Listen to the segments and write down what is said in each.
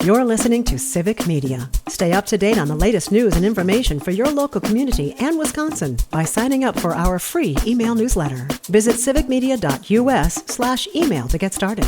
You're listening to Civic Media. Stay up to date on the latest news and information for your local community and Wisconsin by signing up for our free email newsletter. Visit civicmedia.us/email to get started.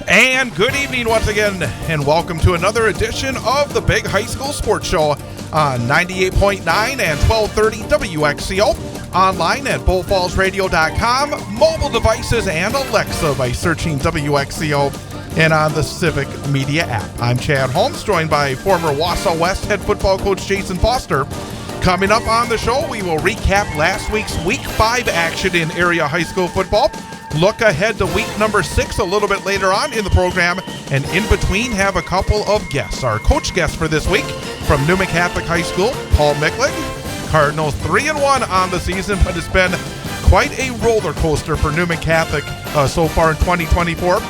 And good evening once again, and welcome to another edition of the Big High School Sports Show on 98.9 and 1230 WXCO, online at bullfallsradio.com, mobile devices, and Alexa by searching WXCO, and on the Civic Media app. I'm Chad Holmes, joined by former Wausau West head football coach Jason Foster. Coming up on the show, we will recap last week's Week 5 action in area high school football, look ahead to week number 6 a little bit later on in the program, and in between have a couple of guests. Our coach guest for this week from Newman Catholic High School, Paul Micklig. Cardinals 3-1 on the season, but it's been quite a roller coaster for Newman Catholic so far in 2024.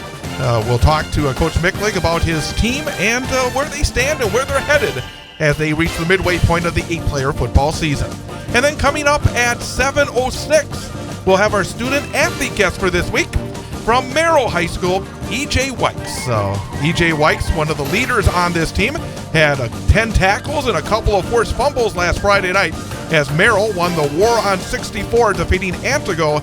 We'll talk to Coach Micklig about his team and where they stand and where they're headed as they reach the midway point of the 8-player football season. And then coming up at 7:06, we'll have our student athlete guest for this week from Merrill High School, E.J. Wykes. So E.J. Wykes, one of the leaders on this team, had 10 tackles and a couple of forced fumbles last Friday night as Merrill won the War on 64, defeating Antigo.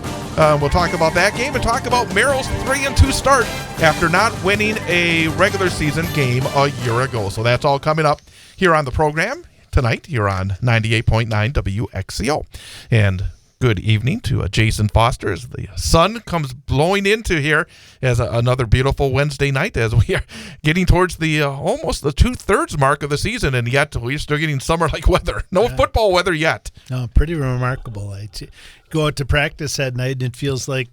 We'll talk about that game and talk about Merrill's 3-2 start after not winning a regular season game a year ago. So that's all coming up here on the program tonight here on 98.9 WXCO. And good evening to Jason Foster as the sun comes blowing into here as another beautiful Wednesday night as we are getting towards the almost the 2/3 mark of the season, and yet we're still getting summer-like weather. No football weather yet. No, pretty remarkable. I go out to practice at night and it feels like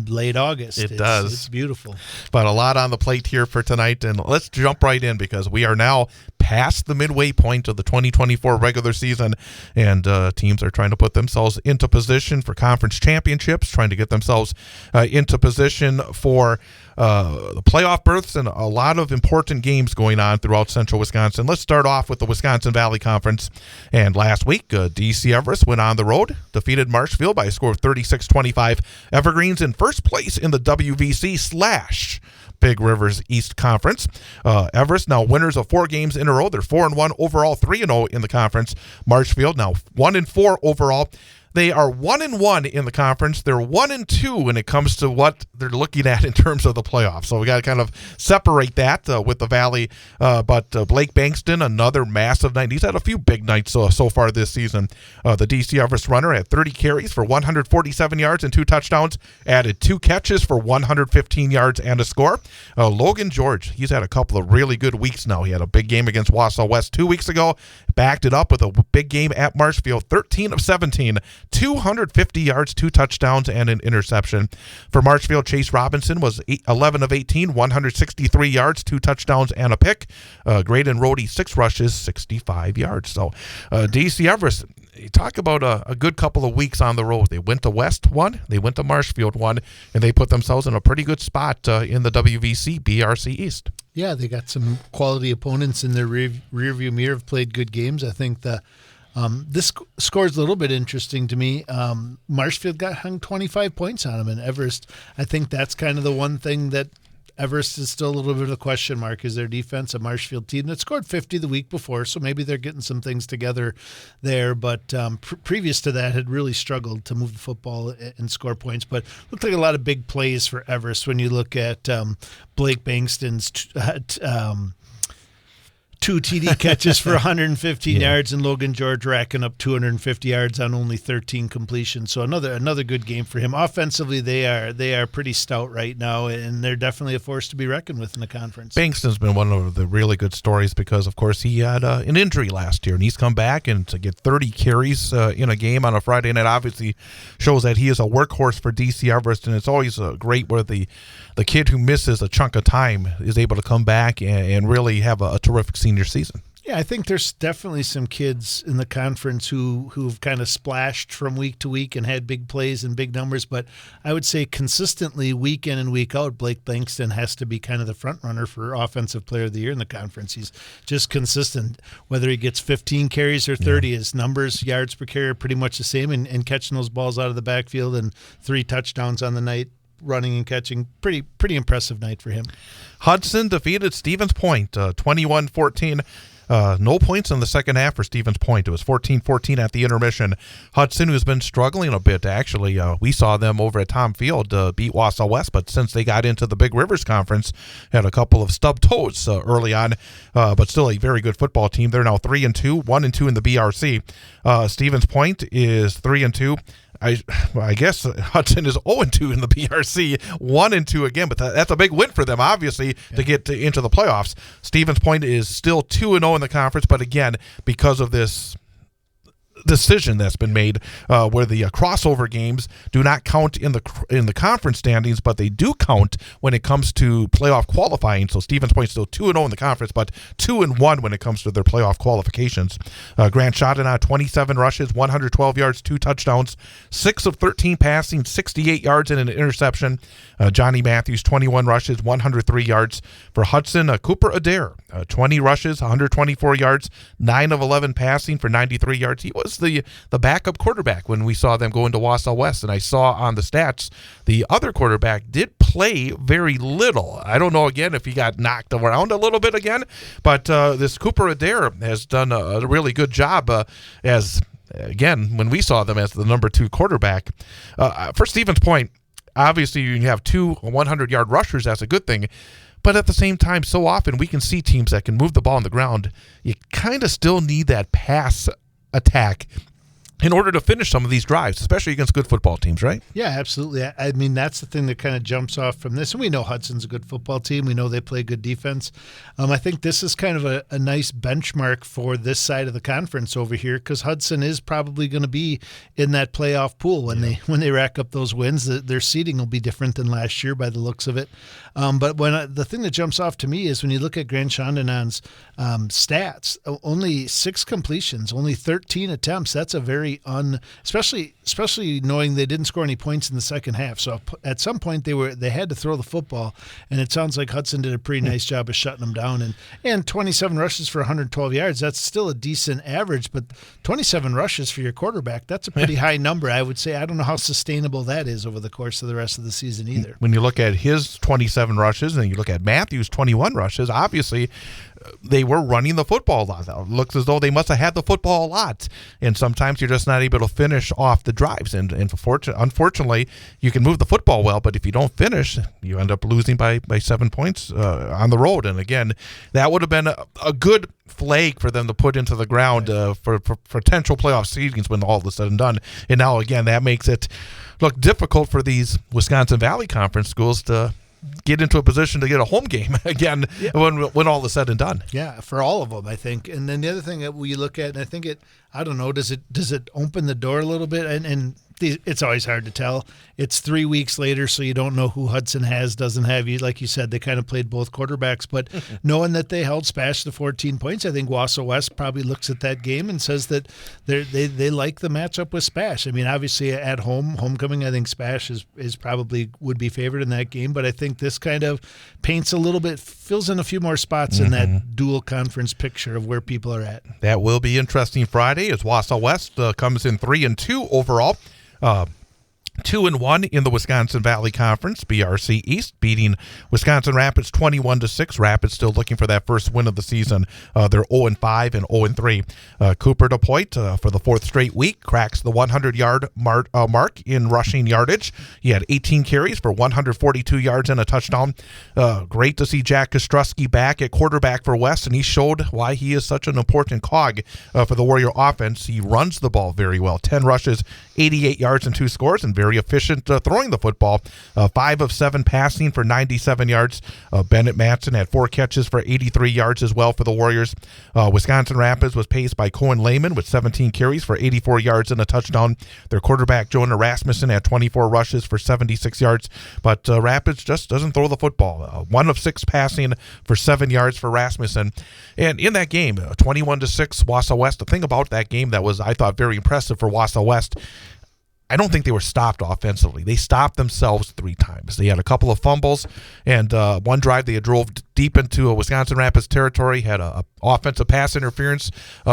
late August. It does. It's beautiful. But a lot on the plate here for tonight, and let's jump right in because we are now past the midway point of the 2024 regular season, and teams are trying to put themselves into position for conference championships, trying to get themselves into position for the playoff berths, and a lot of important games going on throughout central Wisconsin. Let's start off with the Wisconsin Valley Conference. And last week, DC Everest went on the road, defeated Marshfield by a score of 36-25. Evergreens in first place in the WVC / Big Rivers East Conference. Everest now winners of 4 games in a row. They're 4-1 overall, 3-0 in the conference. Marshfield now 1-4 overall. They are 1-1 in the conference. They're 1-2 when it comes to what they're looking at in terms of the playoffs. So we got to kind of separate that with the Valley. But Blake Bankston, another massive night. He's had a few big nights so far this season. The DC Everest runner had 30 carries for 147 yards and 2 touchdowns. Added 2 catches for 115 yards and a score. Logan George, he's had a couple of really good weeks now. He had a big game against Wausau West 2 weeks ago. Backed it up with a big game at Marshfield, 13 of 17. 250 yards, 2 touchdowns, and an interception. For Marshfield, Chase Robinson was 11 of 18, 163 yards, 2 touchdowns, and a pick. Graydon Rohde, 6 rushes, 65 yards. So DC Everest, you talk about a good couple of weeks on the road. They went to West 1, they went to Marshfield 1, and they put themselves in a pretty good spot in the WVC BRC East. Yeah, they got some quality opponents in their rearview mirror, have played good games. I think this score is a little bit interesting to me. Marshfield got hung 25 points on them, and Everest, I think that's kind of the one thing that Everest is still a little bit of a question mark, is their defense. A Marshfield team that scored 50 the week before, so maybe they're getting some things together there. But previous to that, had really struggled to move the football and score points. But looked like a lot of big plays for Everest when you look at Blake Bankston's 2 TD catches for 115 yards, and Logan George racking up 250 yards on only 13 completions. So another good game for him. Offensively, they are pretty stout right now, and they're definitely a force to be reckoned with in the conference. Bankston's been one of the really good stories because, of course, he had an injury last year, and he's come back, and to get 30 carries in a game on a Friday night obviously shows that he is a workhorse for DC Everest, and it's always great where the kid who misses a chunk of time is able to come back and really have a terrific senior season. Yeah, I think there's definitely some kids in the conference who've kind of splashed from week to week and had big plays and big numbers, but I would say consistently week in and week out, Blake Langston has to be kind of the front runner for Offensive Player of the Year in the conference. He's just consistent. Whether he gets 15 carries or 30, his numbers, yards per carry, are pretty much the same, and catching those balls out of the backfield and 3 touchdowns on the night. Running and catching, pretty impressive night for him. Hudson defeated Stevens Point 21-14. No points in the second half for Stevens Point. It was 14-14 at the intermission. Hudson, who's been struggling a bit, actually, we saw them over at Tom Field beat Wausau West, but since they got into the Big Rivers Conference, had a couple of stub toes early on, but still a very good football team. They're now 3-2, 1-2 in the BRC. Stevens Point is 3-2. I guess Hudson is 0-2 in the BRC, 1-2 again, but that's a big win for them, obviously, to get into the playoffs. Stevens Point is still 2-0 in the conference, but again, because of this decision that's been made where the crossover games do not count in the conference standings, but they do count when it comes to playoff qualifying. So Stevens Point still 2-0 in the conference, but 2-1 when it comes to their playoff qualifications. Grant Chodena, 27 rushes, 112 yards, 2 touchdowns, 6 of 13 passing, 68 yards and an interception. Johnny Matthews, 21 rushes, 103 yards. For Hudson, Cooper Adair, 20 rushes, 124 yards, 9 of 11 passing for 93 yards. He was the backup quarterback when we saw them go into Wausau West, and I saw on the stats the other quarterback did play very little. I don't know, again, if he got knocked around a little bit again, but this Cooper Adair has done a really good job as, again, when we saw them as the number 2 quarterback. For Stevens Point, obviously you have 2 100-yard rushers. That's a good thing. But at the same time, so often we can see teams that can move the ball on the ground. You kind of still need that pass attack in order to finish some of these drives, especially against good football teams, right? Yeah, absolutely. I mean, that's the thing that kind of jumps off from this. And we know Hudson's a good football team. We know they play good defense. I think this is kind of a nice benchmark for this side of the conference over here, because Hudson is probably going to be in that playoff pool when they rack up those wins. Their seeding will be different than last year by the looks of it. But the thing that jumps off to me is when you look at Grant Chondenon's stats, only 6 completions, only 13 attempts. That's a very especially knowing they didn't score any points in the second half. So at some point they had to throw the football, and it sounds like Hudson did a pretty nice job of shutting them down. And 27 rushes for 112 yards, that's still a decent average, but 27 rushes for your quarterback, that's a pretty high number, I would say. I don't know how sustainable that is over the course of the rest of the season either. When you look at his 27 rushes and you look at Matthews' 21 rushes, obviously they were running the football a lot. It looks as though they must have had the football a lot, and sometimes you're just not able to finish off the drives. And unfortunately, you can move the football well, but if you don't finish, you end up losing by 7 points on the road. And again, that would have been a good flag for them to put into the ground for potential playoff seedings when all is said and done. And now, again, that makes it look difficult for these Wisconsin Valley Conference schools to get into a position to get a home game again when all is said and done. Yeah, for all of them, I think. And then the other thing that we look at, and I think I don't know, does it open the door a little bit? And it's always hard to tell. It's 3 weeks later, so you don't know who Hudson doesn't have. You, like you said, they kind of played both quarterbacks, but knowing that they held Spash to 14 points, I think Wausau West probably looks at that game and says that they like the matchup with Spash. I mean, obviously at homecoming, I think Spash is probably would be favored in that game, but I think this kind of paints a little bit, fills in a few more spots in that dual conference picture of where people are at. That will be interesting Friday as Wausau West comes in 3-2 overall. 2-1 in the Wisconsin Valley Conference. BRC East beating Wisconsin Rapids 21-6. Rapids still looking for that first win of the season. They're 0-5 and 0-3. Cooper DePoit for the 4th straight week cracks the 100-yard mark in rushing yardage. He had 18 carries for 142 yards and a touchdown. Great to see Jack Kostrowski back at quarterback for West, and he showed why he is such an important cog for the Warrior offense. He runs the ball very well. 10 rushes, 88 yards and 2 scores, and very efficient throwing the football. 5 of 7 passing for 97 yards. Bennett Matson had 4 catches for 83 yards as well for the Warriors. Wisconsin Rapids was paced by Cohen Lehman with 17 carries for 84 yards and a touchdown. Their quarterback, Jonah Rasmussen, had 24 rushes for 76 yards, but Rapids just doesn't throw the football. 1 of 6 passing for 7 yards for Rasmussen. And in that game, 21-6, Wausau West. The thing about that game that was, I thought, very impressive for Wausau West, I don't think they were stopped offensively. They stopped themselves 3 times. They had a couple of fumbles, and one drive they drove deep into a Wisconsin Rapids territory, had a offensive pass interference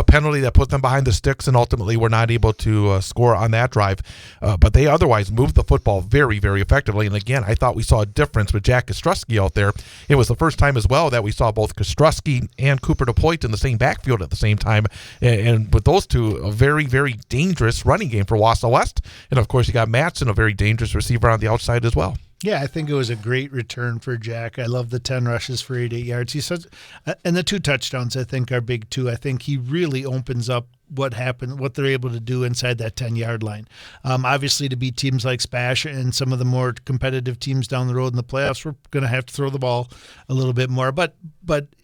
penalty that put them behind the sticks, and ultimately were not able to score on that drive. But they otherwise moved the football very, very effectively. And again, I thought we saw a difference with Jack Kostrowski out there. It was the first time as well that we saw both Kostrowski and Cooper DePoit in the same backfield at the same time. And with those two, a very, very dangerous running game for Wausau West. And of course, you got Matson, a very dangerous receiver on the outside as well. Yeah, I think it was a great return for Jack. I love the 10 rushes for 88 yards. He's such, and the 2 touchdowns, I think, are big too. I think he really opens up what they're able to do inside that 10-yard line. Obviously, to beat teams like Spash and some of the more competitive teams down the road in the playoffs, we're going to have to throw the ball a little bit more. But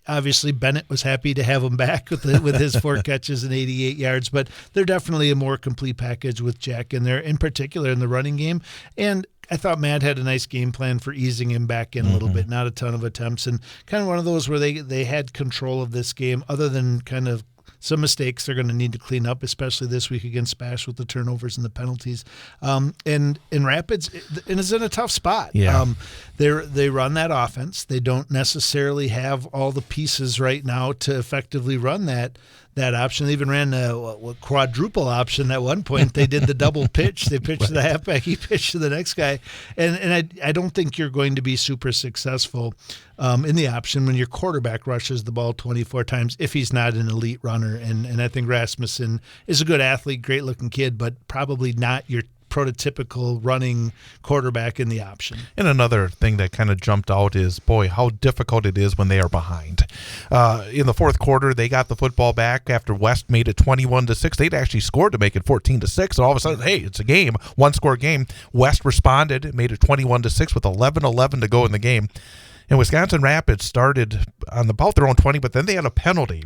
obviously, Bennett was happy to have him back with his 4 catches and 88 yards. But they're definitely a more complete package with Jack in there, in particular in the running game. And I thought Matt had a nice game plan for easing him back in a little bit, not a ton of attempts, and kind of one of those where they had control of this game, other than kind of some mistakes they're going to need to clean up, especially this week against Spash with the turnovers and the penalties. And in Rapids, and it's in a tough spot. Yeah. They run that offense. They don't necessarily have all the pieces right now to effectively run that option. They even ran a quadruple option at one point. They did the double pitch. They pitched to the halfback, he pitched to the next guy. And I don't think you're going to be super successful in the option when your quarterback rushes the ball 24 times if he's not an elite runner. And I think Rasmussen is a good athlete, great-looking kid, but probably not your prototypical running quarterback in the option. And another thing that kind of jumped out is, boy, how difficult it is when they are behind. In the fourth quarter, they got the football back after West made it 21-6. They'd actually scored to make it 14-6. And all of a sudden, hey, it's a game, 1-score game. West responded, made it 21-6 with 11:11 to go in the game. And Wisconsin Rapids started on about their own 20, but then they had a penalty.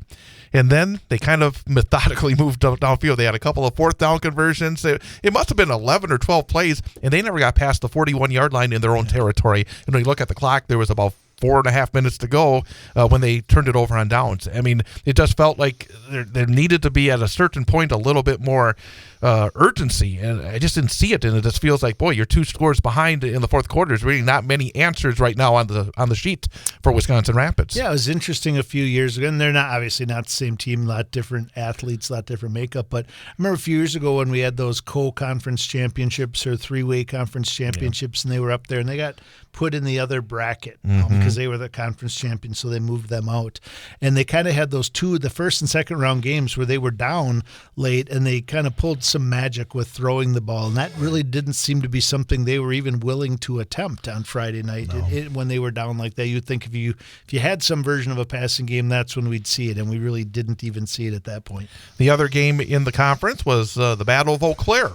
And then they kind of methodically moved downfield. They had a couple of 4th down conversions. It must have been 11 or 12 plays, and they never got past the 41-yard line in their own territory. And when you look at the clock, there was about 4.5 minutes to go when they turned it over on downs. I mean, it just felt like there needed to be at a certain point a little bit more urgency, and I just didn't see it. And it just feels like, boy, you're 2 scores behind in the fourth quarter. There's really not many answers right now on the sheet for Wisconsin Rapids. Yeah, it was interesting a few years ago, and they're obviously not the same team, a lot different athletes, a lot different makeup. But I remember a few years ago when we had those co-conference championships or 3-way conference championships, and they were up there, and they got put in the other bracket because they were the conference champions, so they moved them out. And they kind of had those the first and second round games where they were down late, and they kind of pulled some magic with throwing the ball, and that really didn't seem to be something they were even willing to attempt on Friday night. No. When they were down like that, you'd think if you had some version of a passing game, that's when we'd see it, and we really didn't even see it at that point. The other game in the conference was the Battle of Eau Claire.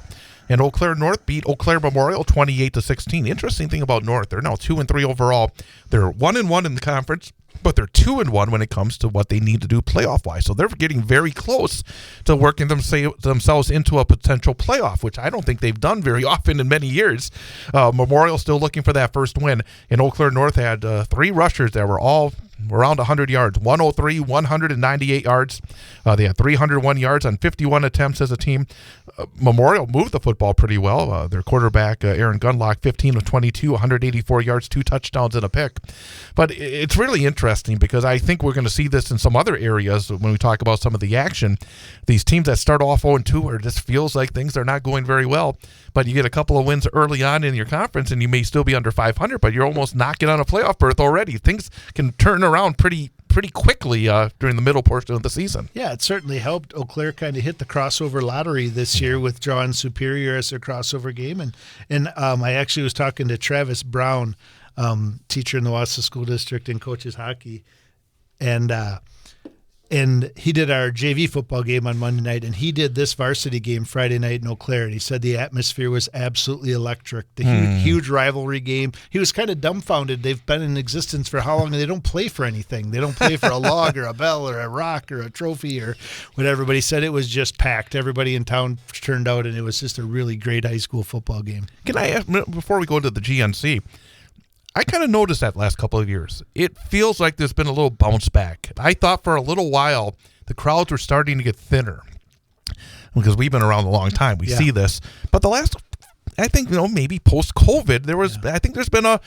And Eau Claire North beat Eau Claire Memorial 28-16. Interesting thing about North, they're now 2-3 overall. They're 1-1 in the conference, but they're 2-1 when it comes to what they need to do playoff-wise. So they're getting very close to working themselves into a potential playoff, which I don't think they've done very often in many years. Memorial still looking for that first win. And Eau Claire North had 3 rushers that were all around 100 yards, 103, 198 yards. They had 301 yards on 51 attempts as a team. Memorial moved the football pretty well. Their quarterback, Aaron Gunlock, 15 of 22, 184 yards, 2 touchdowns and a pick. But it's really interesting because I think we're going to see this in some other areas when we talk about some of the action. These teams that start off 0-2 where it just feels like things are not going very well, but you get a couple of wins early on in your conference and you may still be under 500, but you're almost knocking on a playoff berth already. Things can turn around pretty quickly during the middle portion of the season. Yeah, it certainly helped. Eau Claire kind of hit the crossover lottery this year with drawing Superior as their crossover game. And I actually was talking to Travis Brown, teacher in the Wausau School District and coaches hockey. And And he did our JV football game on Monday night, and he did this varsity game Friday night in Eau Claire. And he said the atmosphere was absolutely electric. The huge rivalry game. He was kind of dumbfounded. They've been in existence for how long? And they don't play for anything. They don't play for a log or a bell or a rock or a trophy or whatever. But he said it was just packed. Everybody in town turned out, and it was just a really great high school football game. Can I ask, before we go into the GNC, I kind of noticed that last couple of years. It feels like there's been a little bounce back. I thought for a little while the crowds were starting to get thinner because we've been around a long time. We see this. But the last, I think, maybe post-COVID, I think there's been a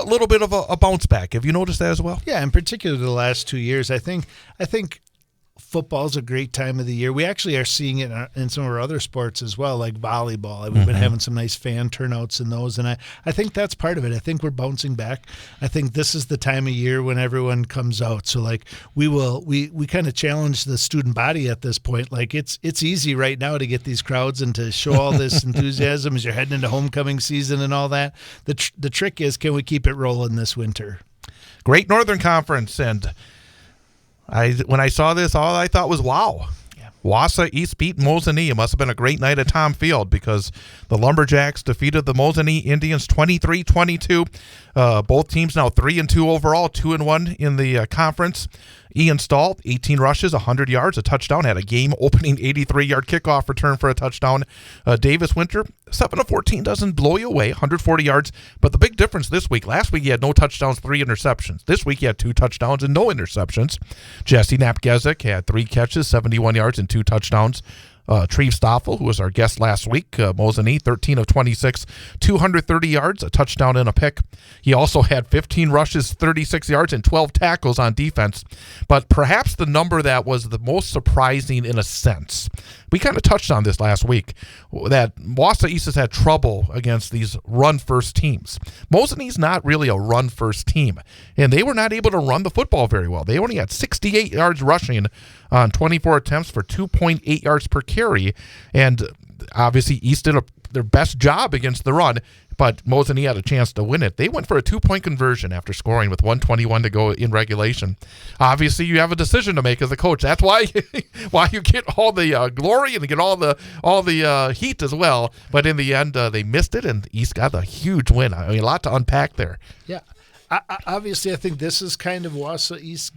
little bit of a bounce back. Have you noticed that as well? Yeah, in particular the last 2 years. I think football's a great time of the year. We actually are seeing it in some of our other sports as well, like volleyball. We've been having some nice fan turnouts in those, and I think that's part of it. I think we're bouncing back. I think this is the time of year when everyone comes out. So like we kind of challenge the student body at this point. Like it's easy right now to get these crowds and to show all this enthusiasm as you're heading into homecoming season and all that. The trick is, can we keep it rolling this winter? Great Northern Conference, and when I saw this, all I thought was, wow. Yeah. Wausau East beat Mosinee. It must have been a great night at Tom Field because the Lumberjacks defeated the Mosinee Indians 23-22. Both teams now 3-2 overall, 2-1 in the conference. Ian Stahl, 18 rushes, 100 yards, a touchdown, had a game-opening 83-yard kickoff return for a touchdown. Davis Winter, 7-14, doesn't blow you away, 140 yards. But the big difference this week, last week he had no touchdowns, 3 interceptions. This week he had 2 touchdowns and no interceptions. Jesse Knapp-Gezik had 3 catches, 71 yards, and 2 touchdowns. Treve Stoffel, who was our guest last week, Mosinee, 13 of 26, 230 yards, a touchdown and a pick. He also had 15 rushes, 36 yards, and 12 tackles on defense. But perhaps the number that was the most surprising in a sense, we kind of touched on this last week, that Wausau East has had trouble against these run-first teams. Mosinee's not really a run-first team, and they were not able to run the football very well. They only had 68 yards rushing on 24 attempts for 2.8 yards per carry, and obviously East did their best job against the run, but Mosinee had a chance to win it. They went for a 2-point conversion after scoring with 1:21 to go in regulation. Obviously, you have a decision to make as a coach. That's why you get all the glory and get all the heat as well. But in the end, they missed it, and East got a huge win. I mean, a lot to unpack there. Yeah. Obviously, I think this is kind of Wausau East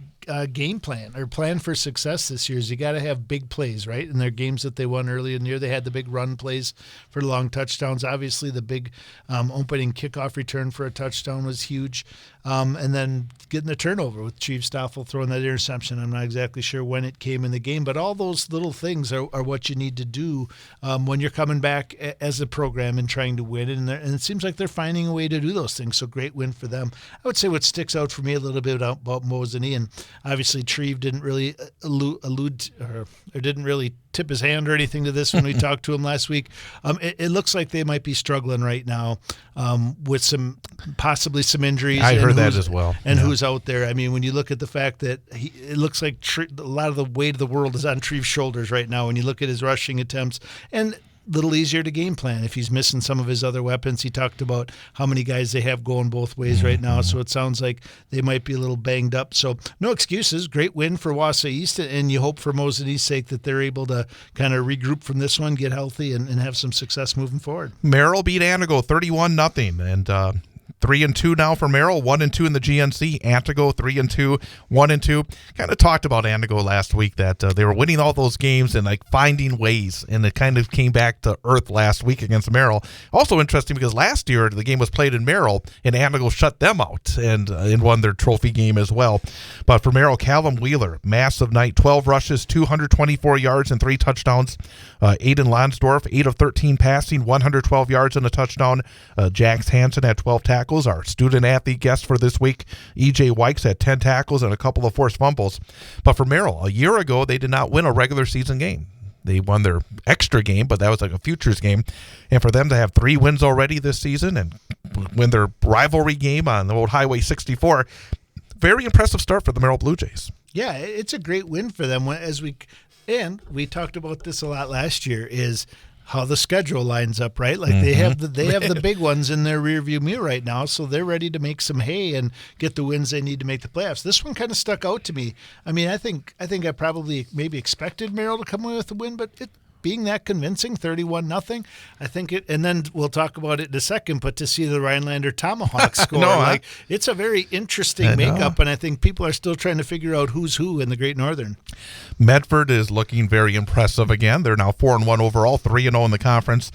game plan or plan for success this year is you got to have big plays, right? In their games that they won early in the year, they had the big run plays for long touchdowns. Obviously, the big opening kickoff return for a touchdown was huge. And then getting the turnover with Treve Stoffel throwing that interception. I'm not exactly sure when it came in the game, but all those little things are what you need to do when you're coming back as a program and trying to win. And it seems like they're finding a way to do those things. So great win for them. I would say what sticks out for me a little bit about Mosinee, and obviously Treve didn't really allude or didn't really tip his hand or anything to this when we talked to him last week. It looks like they might be struggling right now with possibly some injuries. I heard that as well. And who's out there. I mean, when you look at the fact that it looks like a lot of the weight of the world is on Treve's shoulders right now when you look at his rushing attempts. And little easier to game plan if he's missing some of his other weapons. He talked about how many guys they have going both ways right now, so it sounds like they might be a little banged up. So no excuses. Great win for Wausau East, and you hope for Mosinee's sake that they're able to kind of regroup from this one, get healthy, and have some success moving forward. Merrill beat Antigo 31-0, and 3-2 now for Merrill, 1-2 in the GNC. Antigo 3-2, 1-2. Kind of talked about Antigo last week that they were winning all those games and like finding ways, and it kind of came back to earth last week against Merrill. Also interesting because last year the game was played in Merrill and Antigo shut them out and won their trophy game as well. But for Merrill, Callum Wheeler, massive night, 12 rushes, 224 yards and 3 touchdowns. Aiden Lansdorf, 8 of 13 passing, 112 yards and a touchdown. Jax Hansen had 12 tackles. Our student-athlete guest for this week, E.J. Wykes, had 10 tackles and a couple of forced fumbles. But for Merrill, a year ago, they did not win a regular season game. They won their extra game, but that was like a futures game. And for them to have 3 wins already this season and win their rivalry game on the old Highway 64, very impressive start for the Merrill Blue Jays. Yeah, it's a great win for them. And we talked about this a lot last year, is how the schedule lines up, right? Like they have the big ones in their rearview mirror right now, so they're ready to make some hay and get the wins they need to make the playoffs. This one kind of stuck out to me. I mean, I think I probably maybe expected Merrill to come away with the win, but it being that convincing, 31-0, I think it. And then we'll talk about it in a second. But to see the Rhinelander Tomahawk score, it's a very interesting makeup, and I think people are still trying to figure out who's who in the Great Northern. Medford is looking very impressive again. They're now 4-1 overall, 3-0 in the conference.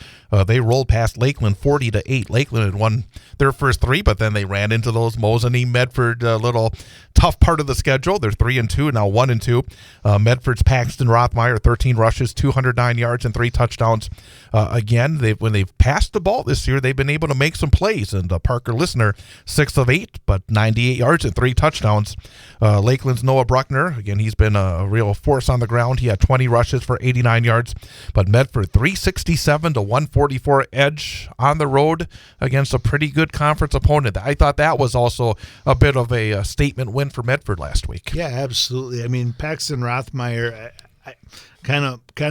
They rolled past Lakeland 40-8. Lakeland had won their first three, but then they ran into those Mosinee Medford little tough part of the schedule. They're 3-2, now 1-2. Medford's Paxton Rothmeyer, 13 rushes, 209 yards, and 3 touchdowns. Again, when they've passed the ball this year, they've been able to make some plays. And Parker Listener, 6 of 8, but 98 yards and 3 touchdowns. Lakeland's Noah Bruckner, again, he's been a real force on the ground. He had 20 rushes for 89 yards. But Medford, 367 to 144 edge on the road against a pretty good conference opponent. I thought that was also a bit of a statement win for Medford last week. Yeah, absolutely. I mean, Paxton Rothmeyer, kind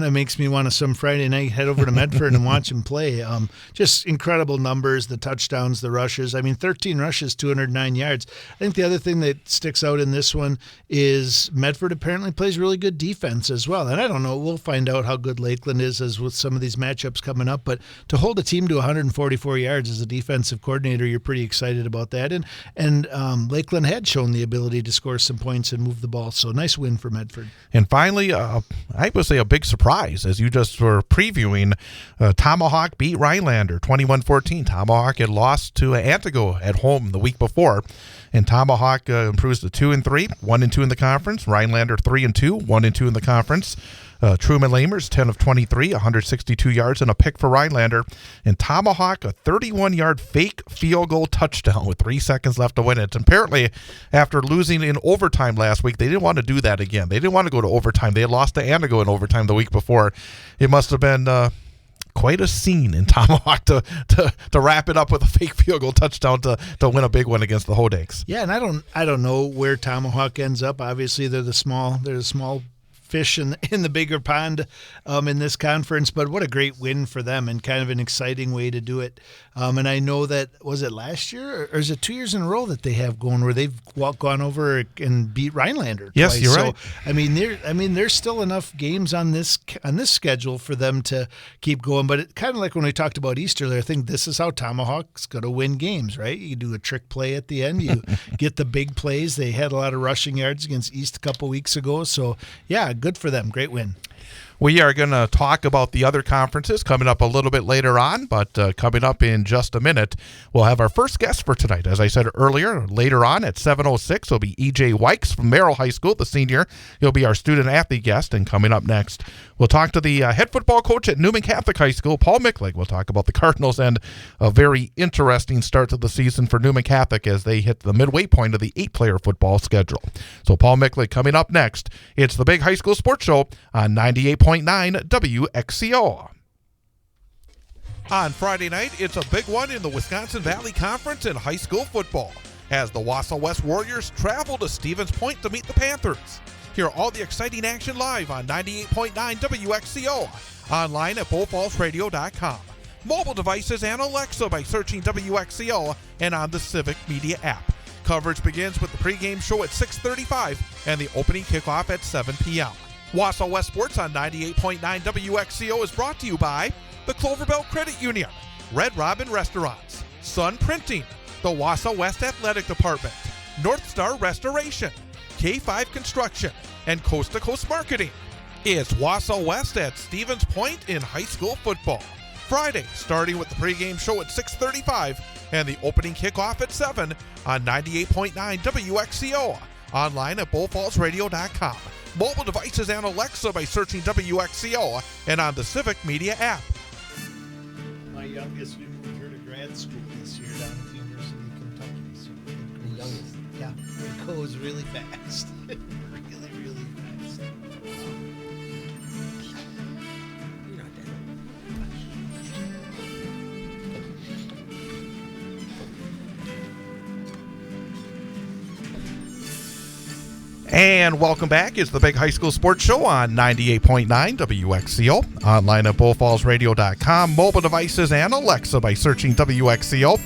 of makes me want to some Friday night head over to Medford and watch him play. Just incredible numbers, the touchdowns, the rushes. I mean, 13 rushes, 209 yards. I think the other thing that sticks out in this one is Medford apparently plays really good defense as well. And I don't know, we'll find out how good Lakeland is as with some of these matchups coming up. But to hold a team to 144 yards as a defensive coordinator, you're pretty excited about that. And Lakeland had shown the ability to score some points and move the ball. So nice win for Medford. And finally, I would say a big surprise, as you just were previewing, Tomahawk beat Rhinelander 21-14. Tomahawk had lost to Antigo at home the week before, and Tomahawk improves to 2-3, 1-2 in the conference. Rhinelander 3-2, 1-2 in the conference. Truman Lamers, 10 of 23, 162 yards and a pick for Rhinelander. And Tomahawk, a 31-yard fake field goal touchdown with 3 seconds left to win it. And apparently, after losing in overtime last week, they didn't want to do that again. They didn't want to go to overtime. They had lost to Antigo in overtime the week before. It must have been quite a scene in Tomahawk to wrap it up with a fake field goal touchdown to win a big one against the Hodaks. Yeah, and I don't know where Tomahawk ends up. Obviously, they're the small fish in the bigger pond in this conference, but what a great win for them and kind of an exciting way to do it. And I know that, was it last year or is it 2 years in a row that they have going where they've gone over and beat Rhinelander yes, twice. You're right. So there's still enough games on this schedule for them to keep going. But it kind of like when we talked about Easterly, I think this is how Tomahawk's going to win games, right? You do a trick play at the end, you get the big plays. They had a lot of rushing yards against East a couple weeks ago, so yeah, good for them. Great win. We are going to talk about the other conferences coming up a little bit later on, but coming up in just a minute, we'll have our first guest for tonight. As I said earlier, later on at 7:06 will be E.J. Wykes from Merrill High School, the senior. He'll be our student-athlete guest, and coming up next, we'll talk to the head football coach at Newman Catholic High School, Paul Micklig. We'll talk about the Cardinals and a very interesting start to the season for Newman Catholic as they hit the midway point of the 8-player football schedule. So Paul Micklig coming up next. It's the Big High School Sports Show on 98.9 WXCO. On Friday night, it's a big one in the Wisconsin Valley Conference in high school football as the Wausau West Warriors travel to Stevens Point to meet the Panthers. Hear all the exciting action live on 98.9 WXCO, online at BullFallsRadio.com. Mobile devices and Alexa by searching WXCO and on the Civic Media app. Coverage begins with the pregame show at 6:35 and the opening kickoff at 7 p.m. Wausau West Sports on 98.9 WXCO is brought to you by the Cloverbell Credit Union, Red Robin Restaurants, Sun Printing, the Wausau West Athletic Department, North Star Restoration, K5 Construction, and Coast to Coast Marketing. It's Wausau West at Stevens Point in high school football. Friday, starting with the pregame show at 6:35 and the opening kickoff at 7 on 98.9 WXCO, online at BullFallsRadio.com. Mobile devices and Alexa by searching WXCO and on the Civic Media app. My youngest, we moved her to grad school this year down at the University of Kentucky. So The youngest. yeah, it goes really fast. really, really fast. You're not that old. And welcome back. It's the Big High School Sports Show on 98.9 WXCO. Online at bullfallsradio.com, mobile devices, and Alexa by searching WXCO.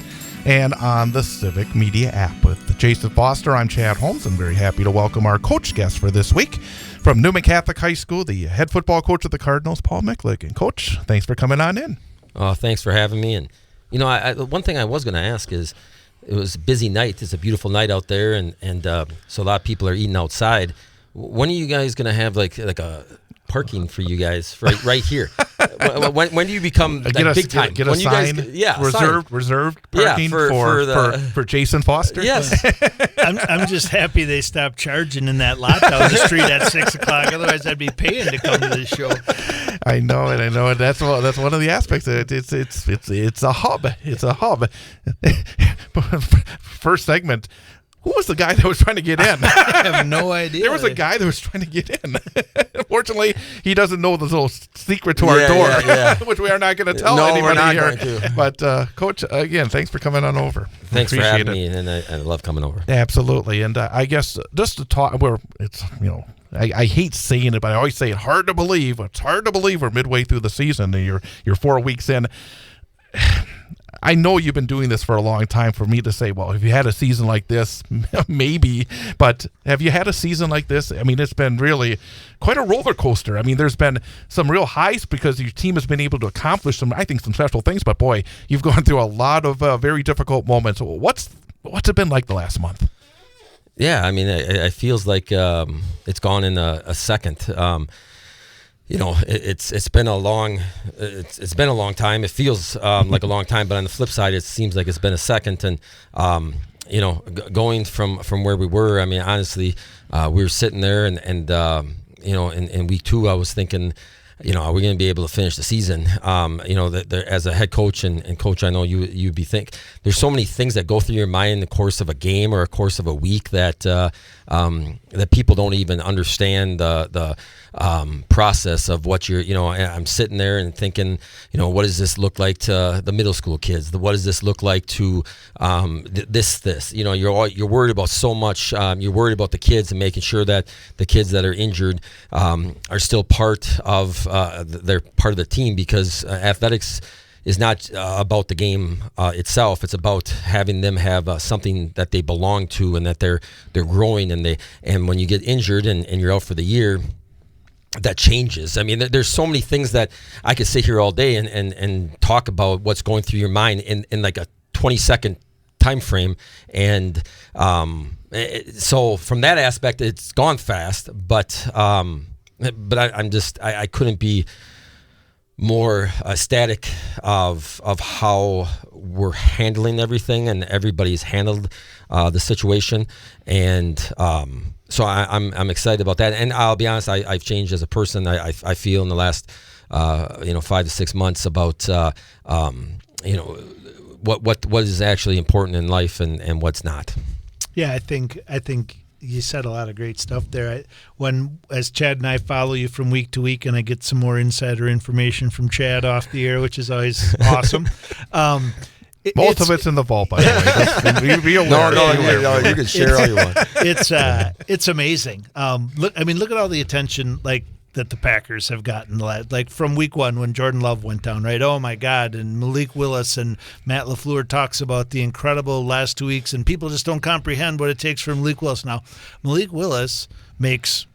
And on the Civic Media app. With Jason Foster, I'm Chad Holmes. I'm very happy to welcome our coach guest for this week. From Newman Catholic High School, the head football coach of the Cardinals, Paul Miklik. And Coach, thanks for coming on in. Oh, thanks for having me. And, you know, one thing I was going to ask is, it was a busy night. It's a beautiful night out there, and so a lot of people are eating outside. When are you guys going to have like a parking for you guys right here? when do you become big time? Get a when sign, you guys, reserved parking for Jason Foster? Yes. I'm just happy they stopped charging in that lot down the street at 6 o'clock. Otherwise, I'd be paying to come to this show. I know it. That's one of the aspects. It's a hub. It's a hub. First segment. Who was the guy that was trying to get in? I have no idea. There was a guy that was trying to get in. Fortunately, he doesn't know the little secret to our door, which we are not going to tell anybody here. But, Coach, again, thanks for coming on over. Thanks for having me, and I love coming over. Absolutely. And I guess just to talk, I hate saying it, but I always say it, hard to believe. It's hard to believe we're midway through the season and you're 4 weeks in. I know you've been doing this for a long time. For me to say, well, if you had a season like this, maybe, but have you had a season like this? I mean, it's been really quite a roller coaster. I mean, there's been some real highs because your team has been able to accomplish some special things, but boy, you've gone through a lot of very difficult moments. What's it been like the last month? Yeah, I mean, it feels like it's gone in a second. You know, it's been a long time. It feels like a long time, but on the flip side, it seems like it's been a second. And you know, going from where we were, I mean, honestly, we were sitting there, and you know, in week 2, I was thinking, you know, are we going to be able to finish the season? You know, as a head coach and coach, I know you'd be there's so many things that go through your mind in the course of a game or a course of a week that that people don't even understand the process of what you're, you know. I'm sitting there and thinking, you know, what does this look like to the middle school kids? What does this look like to this? You know, you're worried about so much. You're worried about the kids and making sure that the kids that are injured are still part of they're part of the team, because athletics is not about the game itself. It's about having them have something that they belong to and that they're growing, and when you get injured and you're out for the year, that changes. I mean, there's so many things that I could sit here all day and talk about what's going through your mind in like a 20-second time frame. And so from that aspect, it's gone fast, but I couldn't be more ecstatic of how we're handling everything, and everybody's handled the situation, and so I'm excited about that. And I'll be honest, I've changed as a person. I feel in the last 5 to 6 months about you know, what is actually important in life and what's not. Yeah, I think you said a lot of great stuff there. As Chad and I follow you from week to week, and I get some more insider information from Chad off the air, which is always awesome. Most of it's in the vault, by the way. Be aware. No, you can share all you want. It's amazing. Look at all the attention that the Packers have gotten, like from week 1 when Jordan Love went down, right? Oh my God! And Malik Willis and Matt LaFleur talks about the incredible last 2 weeks, and people just don't comprehend what it takes for Malik Willis. Now, Malik Willis makes,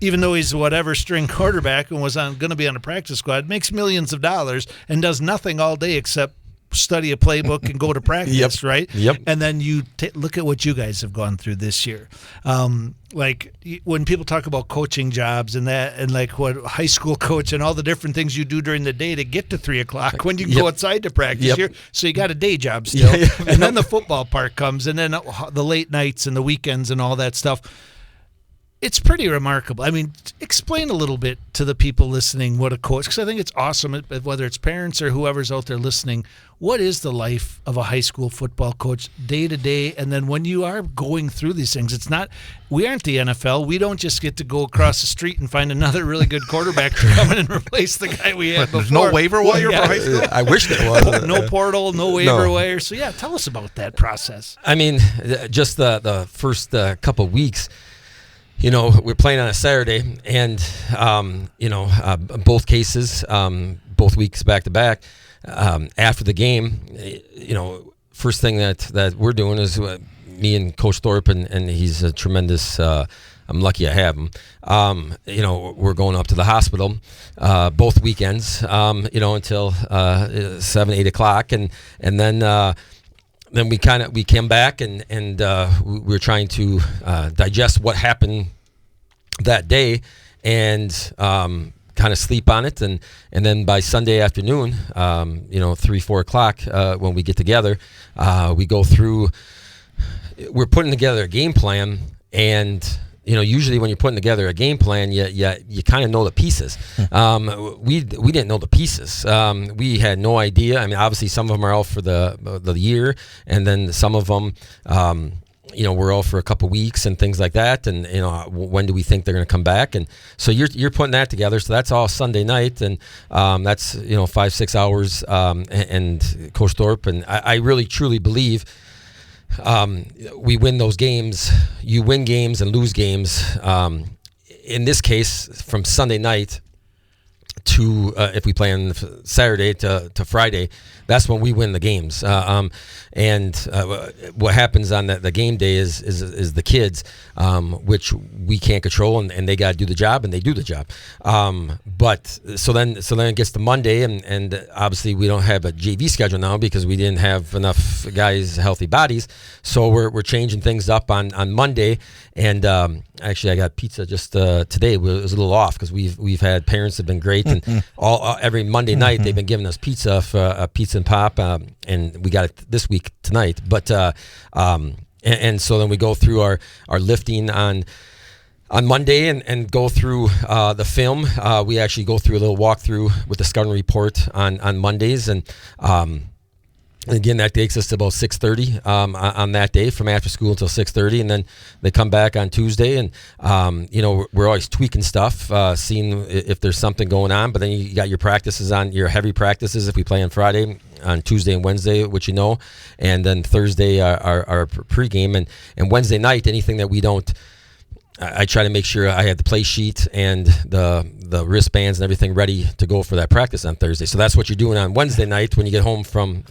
even though he's whatever string quarterback and was going to be on a practice squad, makes millions of dollars and does nothing all day except study a playbook and go to practice, right? Yep. And then you look at what you guys have gone through this year. Like when people talk about coaching jobs and that, and like what high school coach and all the different things you do during the day to get to 3 o'clock when you can go outside to practice here. So you got a day job still. And then the football part comes, and then the late nights and the weekends and all that stuff. It's pretty remarkable. I mean, explain a little bit to the people listening what a coach, because I think it's awesome, whether it's parents or whoever's out there listening, what is the life of a high school football coach day to day? And then when you are going through these things, we aren't the NFL. We don't just get to go across the street and find another really good quarterback to come in and replace the guy we had before. There's no waiver wire for high school? I wish there was. No portal, no waiver wire. So, yeah, tell us about that process. I mean, just the first couple of weeks, we're playing on a Saturday, and both cases, both weeks back to back. After the game, first thing that we're doing is me and Coach Thorpe, and he's a tremendous. I'm lucky I have him. We're going up to the hospital both weekends. Until 7, 8 o'clock, and then we came back and we were trying to digest what happened that day and kind of sleep on it, and then by Sunday afternoon, 3, 4 o'clock, when we get together, we go through. We're putting together a game plan, and usually when you're putting together a game plan, you kind of know the pieces. We didn't know the pieces. We had no idea. I mean, obviously some of them are out for the year, and then some of them, we're out for a couple weeks and things like that. And when do we think they're going to come back? And so you're putting that together. So that's all Sunday night, and that's 5-6 hours. And Coach Thorpe, and I really truly believe. We win those games. You win games and lose games. In this case, from Sunday night to if we play on Saturday to Friday, that's when we win the games. And what happens on the game day is the kids, which we can't control, and they got to do the job, and they do the job. But so then it gets to Monday, and obviously we don't have a JV schedule now because we didn't have enough guys, healthy bodies. So we're changing things up on Monday, and actually I got pizza just today. It was a little off because we've had parents that have been great, and every Monday night they've been giving us pizza for a pizza and pop, and we got it this week tonight. But and so then we go through our lifting on Monday and go through the film. We actually go through a little walkthrough with the scouting report on Mondays, and again, that takes us to about 6:30 on that day, from after school until 6:30, and then they come back on Tuesday, and we're always tweaking stuff, seeing if there's something going on. But then you got your practices on, your heavy practices if we play on Friday, on Tuesday and Wednesday, which and then Thursday our pregame, and Wednesday night, anything that we don't. I try to make sure I have the play sheet and the wristbands and everything ready to go for that practice on Thursday. So that's what you're doing on Wednesday night when you get home from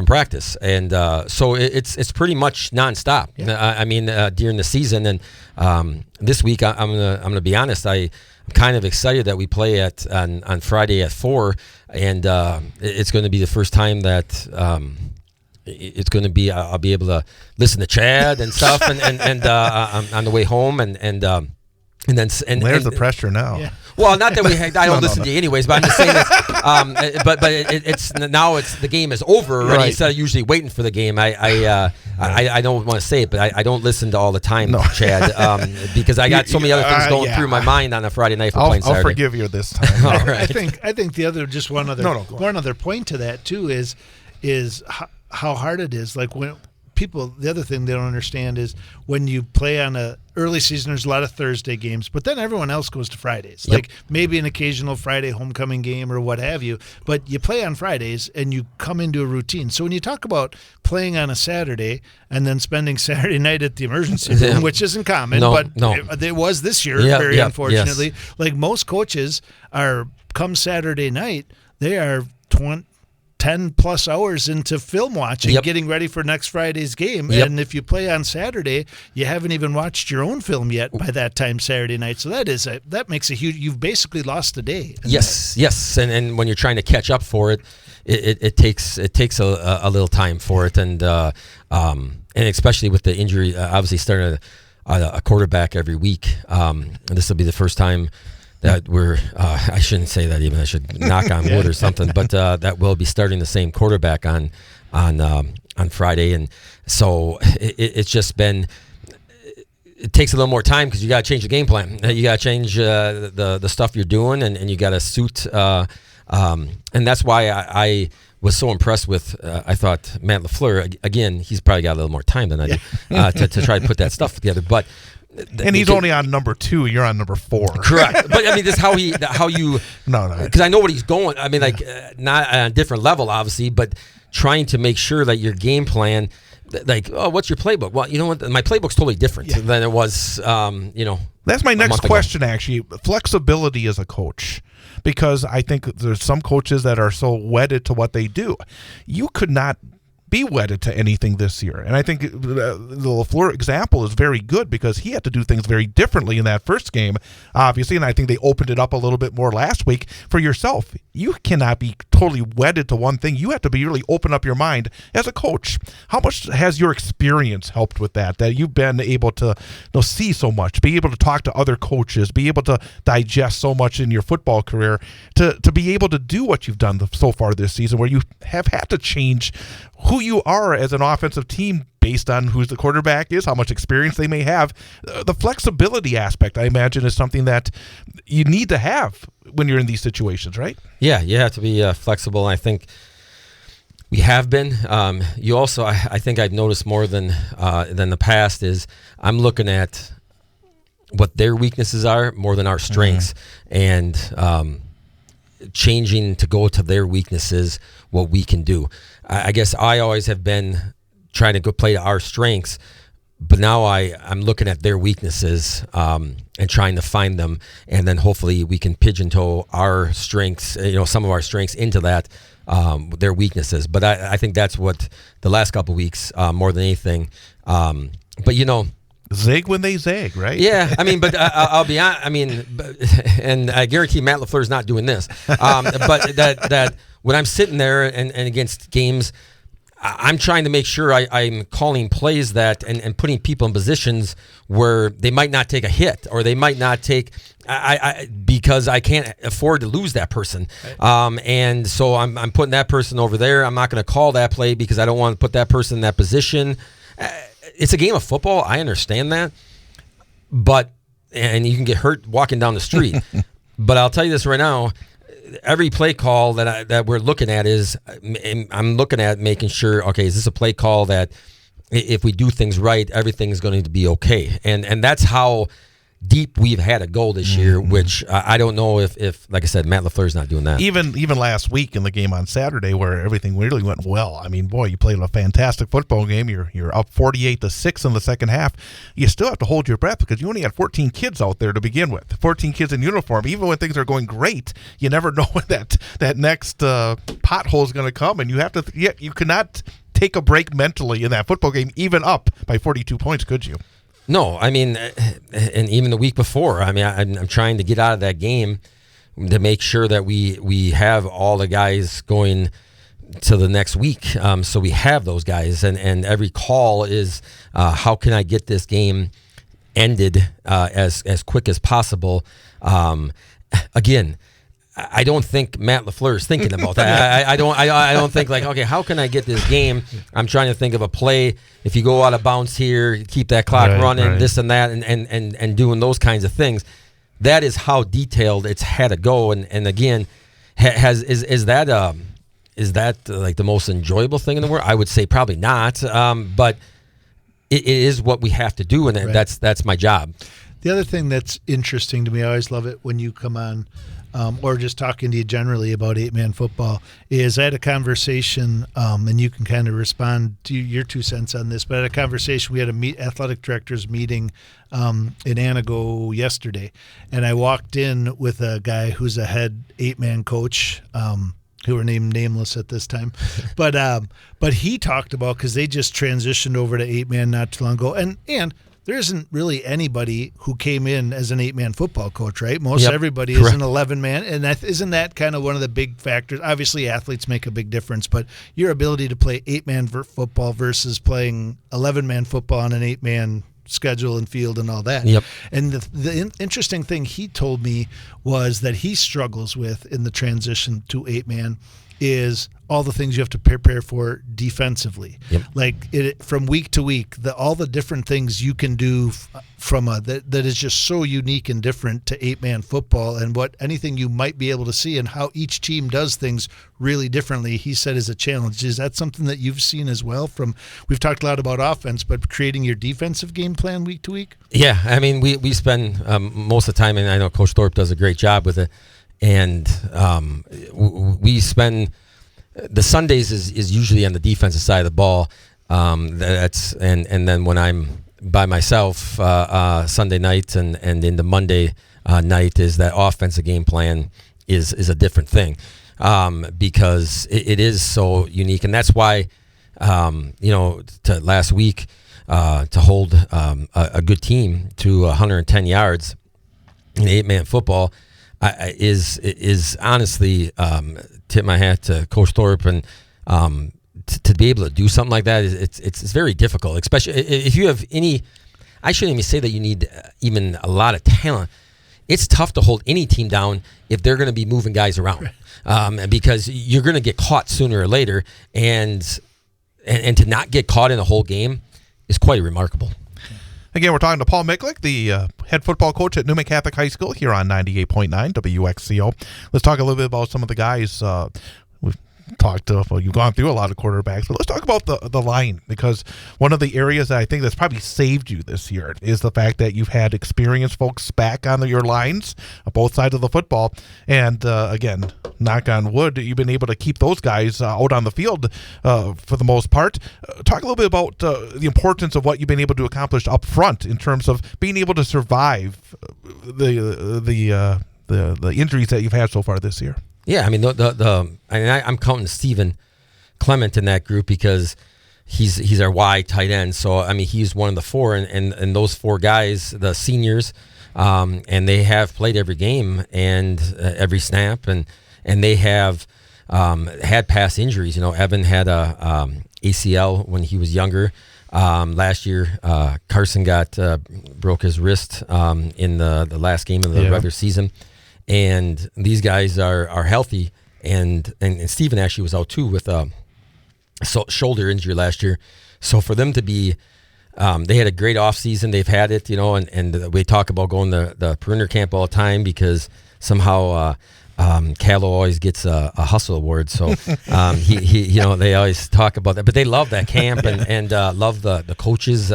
practice, and so it's pretty much nonstop. Yeah. During the season, and this week I'm gonna be honest. I'm kind of excited that we play on Friday at 4, and it's going to be the first time that. It's going to be I'll be able to listen to Chad and stuff and on the way home and there's the pressure now. Yeah. Well, not that I don't listen to you anyways, but I'm just saying that. But it's now the game is over already. Right. Instead of usually waiting for the game, I don't want to say it, but I don't listen to all the time, Chad, because I got so many other things going through my mind on a Friday night for playing Saturday. I'll forgive you this time. All right. I think the other one other point to that too is how hard it is. Like when people, the other thing they don't understand is when you play on a early season, there's a lot of Thursday games, but then everyone else goes to Fridays. Yep. Like maybe an occasional Friday homecoming game or what have you, but you play on Fridays and you come into a routine. So when you talk about playing on a Saturday and then spending Saturday night at the emergency room, which isn't common, but it was this year, very unfortunately. Yes. Like most coaches are, come Saturday night, they are 10 plus hours into film watching, getting ready for next Friday's game. Yep. And if you play on Saturday, you haven't even watched your own film yet by that time Saturday night. So that makes a huge, you've basically lost a day. Yes. And when you're trying to catch up for it, it takes a little time for it. And especially with the injury, obviously starting a quarterback every week. And this will be the first time that we're, I shouldn't say that even. I should knock on wood or something. But that we'll be starting the same quarterback on Friday, and so it's just been. It takes a little more time because you got to change the game plan. You got to change the stuff you're doing, and you got to suit. And that's why I was so impressed with. I thought Matt LaFleur, again, he's probably got a little more time than I do to try to put that stuff together, but. And he's only on number 2. You're on number 4. Correct. But I mean, this how you. No. Because I know what he's going. I mean, not on a different level, obviously, but trying to make sure that your game plan. Like, oh, what's your playbook? Well, you know what? My playbook's totally different than it was, That's my next question, actually. Flexibility as a coach. Because I think there's some coaches that are so wedded to what they do. You could not be wedded to anything this year. And I think the LaFleur example is very good because he had to do things very differently in that first game, obviously, and I think they opened it up a little bit more last week for yourself. You cannot be totally wedded to one thing. You have to be really open up your mind as a coach. How much has your experience helped with that you've been able to see so much, be able to talk to other coaches, be able to digest so much in your football career, to be able to do what you've done so far this season, where you have had to change who you are as an offensive team based on who the quarterback is, how much experience they may have. The flexibility aspect, I imagine, is something that you need to have when you're in these situations, right? Yeah, you have to be flexible. I think we have been. You also, I think I've noticed more than the past is I'm looking at what their weaknesses are more than our strengths, and changing to go to their weaknesses, what we can do. I guess I always have been trying to go play to our strengths, but now I'm looking at their weaknesses and trying to find them, and then hopefully we can pigeonhole our strengths, some of our strengths into that, their weaknesses. But I think that's what the last couple of weeks, more than anything. But zig when they zag, right? Yeah, I mean, but I'll be honest. I mean, and I guarantee Matt LaFleur's not doing this. But that when I'm sitting there and against games, I'm trying to make sure I'm calling plays that and putting people in positions where they might not take a hit, or they might not take because I can't afford to lose that person. And so I'm putting that person over there. I'm not going to call that play because I don't want to put that person in that position. It's a game of football. I understand that, and you can get hurt walking down the street. But I'll tell you this right now: every play call that we're looking at I'm looking at making sure. Okay, is this a play call that if we do things right, everything's going to be okay? And that's how deep we've had to go this year, which I don't know if like I said, Matt LaFleur's not doing that. Even last week in the game on Saturday, where everything really went well. I mean, boy, you played a fantastic football game. You're up 48-6 in the second half. You still have to hold your breath because you only had 14 kids out there to begin with. 14 kids in uniform. Even when things are going great, you never know when that next pothole is going to come, and you have to. Yeah, you cannot take a break mentally in that football game, even up by 42 points, could you? No, I mean, and even the week before, I mean, I'm trying to get out of that game to make sure that we have all the guys going to the next week. So we have those guys, and every call is how can I get this game ended as quick as possible. Again, I don't think Matt LaFleur is thinking about that. I don't think like, okay, how can I get this game? I'm trying to think of a play. If you go out of bounds here, keep that clock running, this and that, and doing those kinds of things. That is how detailed it's had to go. And again, is that like the most enjoyable thing in the world? I would say probably not. But it is what we have to do, and that's my job. The other thing that's interesting to me, I always love it when you come on. Or just talking to you generally about 8-man football, is I had a conversation, and you can kind of respond to your 2 cents on this, but I had a conversation. We had a athletic directors meeting in Anago yesterday, and I walked in with a guy who's a head 8-man coach, who were named nameless at this time. But he talked about, because they just transitioned over to 8-man not too long ago, and there isn't really anybody who came in as an 8-man football coach, right? Most everybody is an 11-man, and isn't that kind of one of the big factors? Obviously, athletes make a big difference, but your ability to play 8-man football versus playing 11-man football on an 8-man schedule and field and all that. Yep. And the interesting thing he told me was that he struggles with in the transition to 8-man is all the things you have to prepare for defensively. Yep. Like from week to week, all the different things you can do from that is just so unique and different to 8-man football, and what anything you might be able to see and how each team does things really differently, he said, is a challenge. Is that something that you've seen as well? We've talked a lot about offense, but creating your defensive game plan week to week? Yeah, I mean, we spend most of the time, and I know Coach Thorpe does a great job with it, and we spend the Sundays is usually on the defensive side of the ball. And then when I'm by myself Sunday night and into Monday night, is that offensive game plan is a different thing, because it is so unique, and that's why to last week to hold a good team to 110 yards in 8-man football is honestly tip my hat to Coach Thorpe, and to be able to do something like that, it's very difficult, especially if you have any. I shouldn't even say that you need even a lot of talent. It's tough to hold any team down if they're going to be moving guys around, because you're going to get caught sooner or later, and to not get caught in a whole game is quite remarkable. Again, we're talking to Paul Miklik, the head football coach at Newman Catholic High School here on 98.9 WXCO. Let's talk a little bit about some of the guys we've talked to. Well, you've gone through a lot of quarterbacks, but let's talk about the line, because one of the areas that I think that's probably saved you this year is the fact that you've had experienced folks back on your lines on both sides of the football. And again, knock on wood, you've been able to keep those guys out on the field for the most part. Talk a little bit about the importance of what you've been able to accomplish up front in terms of being able to survive the injuries that you've had so far this year. Yeah, I mean I'm counting Stephen Clement in that group because he's our Y tight end. So I mean he's one of the four, and those four guys, the seniors, and they have played every game and every snap, and they have had past injuries. Evan had a ACL when he was younger. Last year, Carson broke his wrist in the last game of the regular season. And these guys are healthy, and Stephen actually was out too with a shoulder injury last year. So for them to be, they had a great offseason. They've had it, and we talk about going to the perimeter camp all the time because somehow Callow always gets a hustle award. So they always talk about that. But they love that camp and love the coaches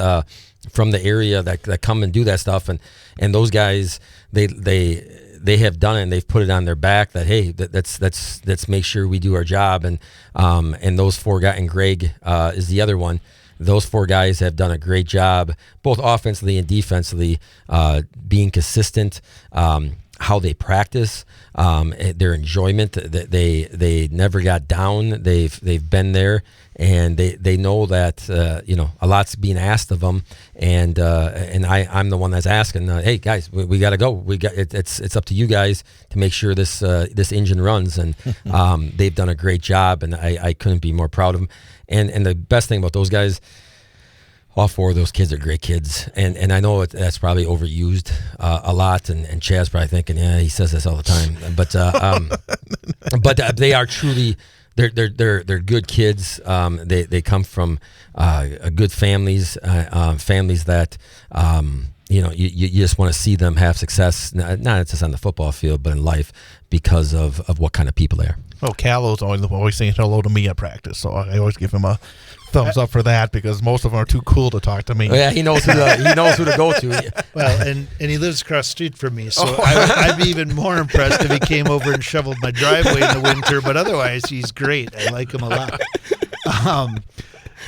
from the area that come and do that stuff. And those guys, they have done it, and they've put it on their back that, hey, let's make sure we do our job. And those four guys, and Greg is the other one. Those four guys have done a great job, both offensively and defensively, being consistent, how they practice, their enjoyment. They never got down. They've been there, and they know that a lot's being asked of them, and I'm the one that's asking. Hey guys, we got to go. It's up to you guys to make sure this engine runs, and they've done a great job, and I couldn't be more proud of them. And the best thing about those guys, all four of those kids are great kids, and I know that's probably overused a lot, and Chad's probably thinking, yeah, he says this all the time, but they are truly they're good kids. They come from good families, families that you just want to see them have success, not just on the football field, but in life, because of what kind of people they are. Oh, Callow's always saying hello to me at practice, so I always give him a thumbs up for that because most of them are too cool to talk to me. Oh, yeah, he knows who to go to. Well, and he lives across the street from me, so I'd be even more impressed if he came over and shoveled my driveway in the winter. But otherwise, he's great. I like him a lot.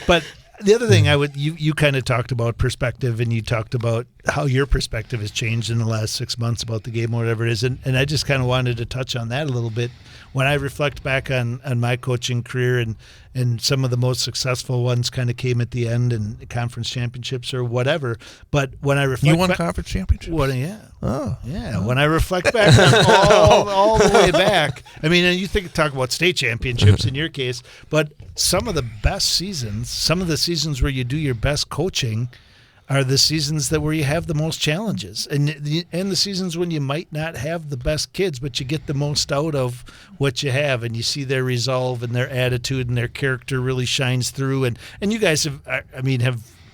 But the other thing you kind of talked about perspective, and you talked about how your perspective has changed in the last 6 months about the game or whatever it is, and I just kind of wanted to touch on that a little bit. When I reflect back on my coaching career, and some of the most successful ones kind of came at the end, and conference championships or whatever. But when I reflect, you won conference championships. Yeah. Oh. Yeah. When I reflect back on all the way back, I mean, and you talk about state championships in your case, but some of the best seasons, some of the seasons where you do your best coaching, are the seasons where you have the most challenges, and the seasons when you might not have the best kids, but you get the most out of what you have, and you see their resolve and their attitude and their character really shines through. And you guys have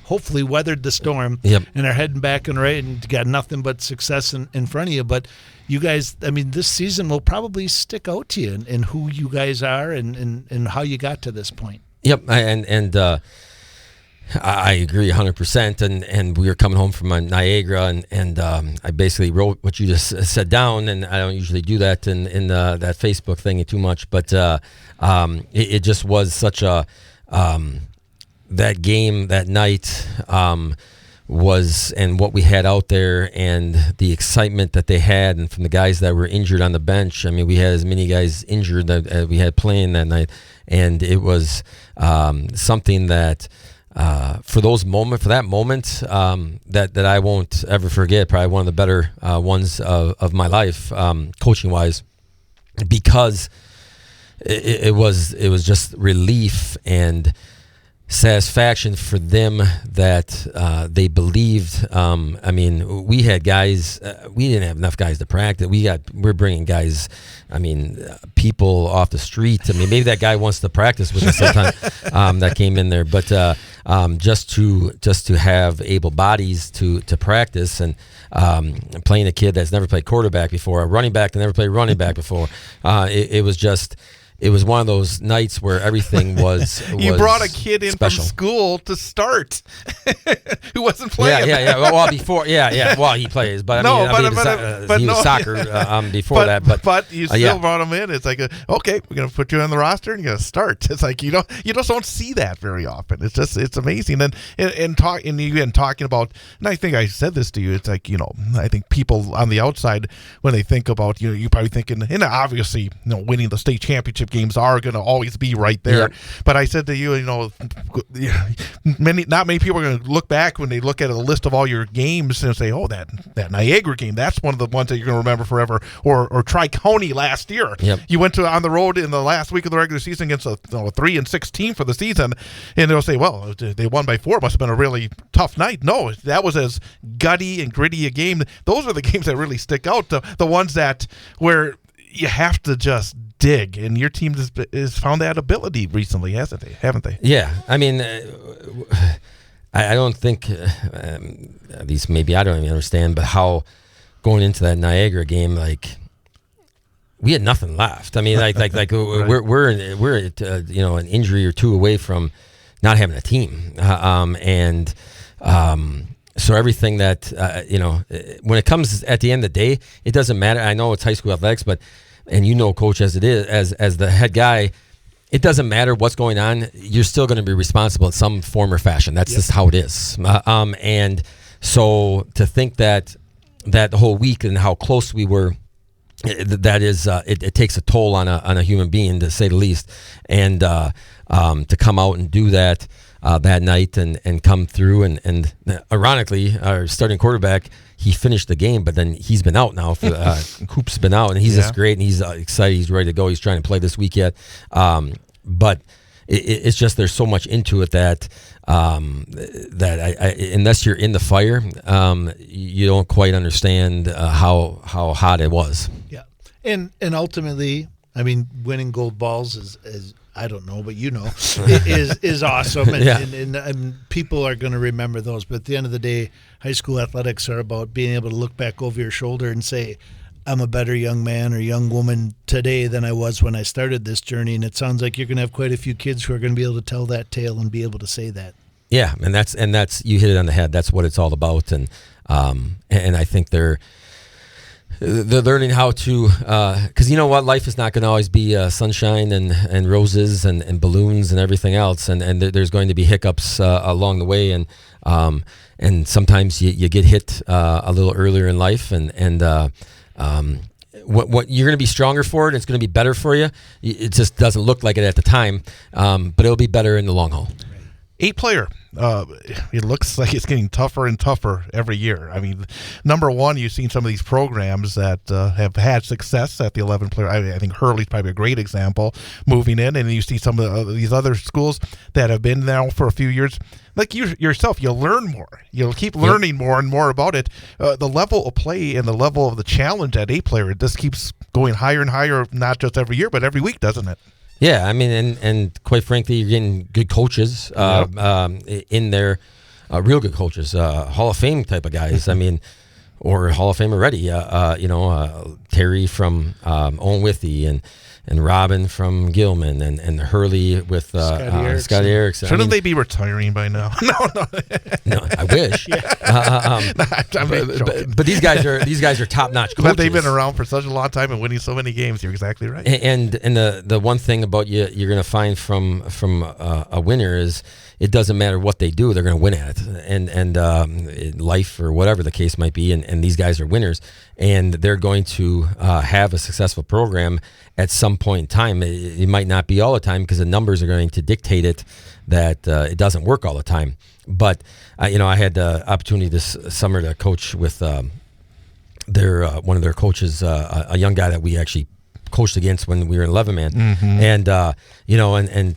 hopefully weathered the storm and are heading back and right and got nothing but success in front of you. But you guys, this season will probably stick out to you in who you guys are and how you got to this point. Yep, I agree 100%. And we were coming home from Niagara, and I basically wrote what you just said down, and I don't usually do that in that Facebook thing too much, but it just was such a that game that night was, and what we had out there and the excitement that they had, and from the guys that were injured on the bench. I mean, we had as many guys injured that we had playing that night, and it was something that for that moment that I won't ever forget. Probably one of the better ones of my life, coaching wise, because it was just relief and satisfaction for them that they believed. We had guys. We didn't have enough guys to practice. We're bringing guys. People off the street. Maybe that guy wants to practice with us sometime. That came in there, but just to have able bodies to practice, and playing a kid that's never played quarterback before, a running back that never played running back before. It was one of those nights where everything was You brought a kid in special. from school to start who wasn't playing. Yeah. Well, before, Well, he plays, but he was soccer before that. But you still brought him in. It's like, okay, we're gonna put you on the roster and you're gonna start. It's like you just don't see that very often. It's amazing. And talking about, and I think I said this to you. It's like, I think people on the outside, when they think about, you're probably thinking, and obviously, winning the state championship games are going to always be right there. Yeah. But I said to you, not many people are going to look back when they look at a list of all your games and say, oh, that Niagara game, that's one of the ones that you're going to remember forever. Or Tri-County last year. Yep. You went on the road in the last week of the regular season against a 3-6 team for the season, and they'll say, well, they won by 4. Must have been a really tough night. No, that was as gutty and gritty a game. Those are the games that really stick out. The ones that where you have to just dig, and your team has found that ability recently, haven't they? Yeah, I don't think, at least maybe I don't even understand, but how going into that Niagara game, we had nothing left. Right. we're an injury or two away from not having a team, so everything that when it comes at the end of the day, it doesn't matter. I know it's high school athletics, but. And Coach, as it is, as the head guy, it doesn't matter what's going on. You're still going to be responsible in some form or fashion. That's just how it is. And so to think that the whole week and how close we were, that is, it takes a toll on a human being, to say the least. And to come out and do that that night and come through, and ironically, our starting quarterback, he finished the game, but then he's been out now. Coop's been out, and he's just great, and he's excited. He's ready to go. He's trying to play this week yet. But it's just there's so much into it that I unless you're in the fire, you don't quite understand how hot it was. Yeah, and ultimately, winning gold balls is I don't know, but is awesome, and people are going to remember those. But at the end of the day, high school athletics are about being able to look back over your shoulder and say, I'm a better young man or young woman today than I was when I started this journey. And it sounds like you're going to have quite a few kids who are going to be able to tell that tale and be able to say that. Yeah, and that's you hit it on the head. That's what it's all about, and I think they're learning how to, because you know what, life is not going to always be sunshine and roses and balloons and everything else, and there's going to be hiccups along the way, and sometimes you get hit a little earlier in life, and what you're going to be stronger for it. It's going to be better for you. It just doesn't look like it at the time, but it'll be better in the long haul. 8-player. It looks like it's getting tougher and tougher every year. I mean, number one, you've seen some of these programs that have had success at the 11-player. I think Hurley's probably a great example moving in, and you see some of these other schools that have been now for a few years. Like you yourself, you'll learn more. You'll keep learning more and more about it. The level of play and the level of the challenge at 8-player, it just keeps going higher and higher, not just every year, but every week, doesn't it? Yeah, I mean, and quite frankly, you're getting good coaches in there, real good coaches, Hall of Fame type of guys. I mean, or Hall of Fame already. Terry from Owen Withey and Robin from Gilman and Hurley with Scotty Erickson. Shouldn't they be retiring by now? No, I wish. But these guys are top notch coaches. But they've been around for such a long time and winning so many games. You're exactly right. And the one thing about you're going to find from a winner is it doesn't matter what they do, they're going to win at it. And life or whatever the case might be, and these guys are winners, and they're going to have a successful program at some point in time. It might not be all the time because the numbers are going to dictate it that it doesn't work all the time. But I had the opportunity this summer to coach with one of their coaches, a young guy that we actually coached against when we were in 11-man, and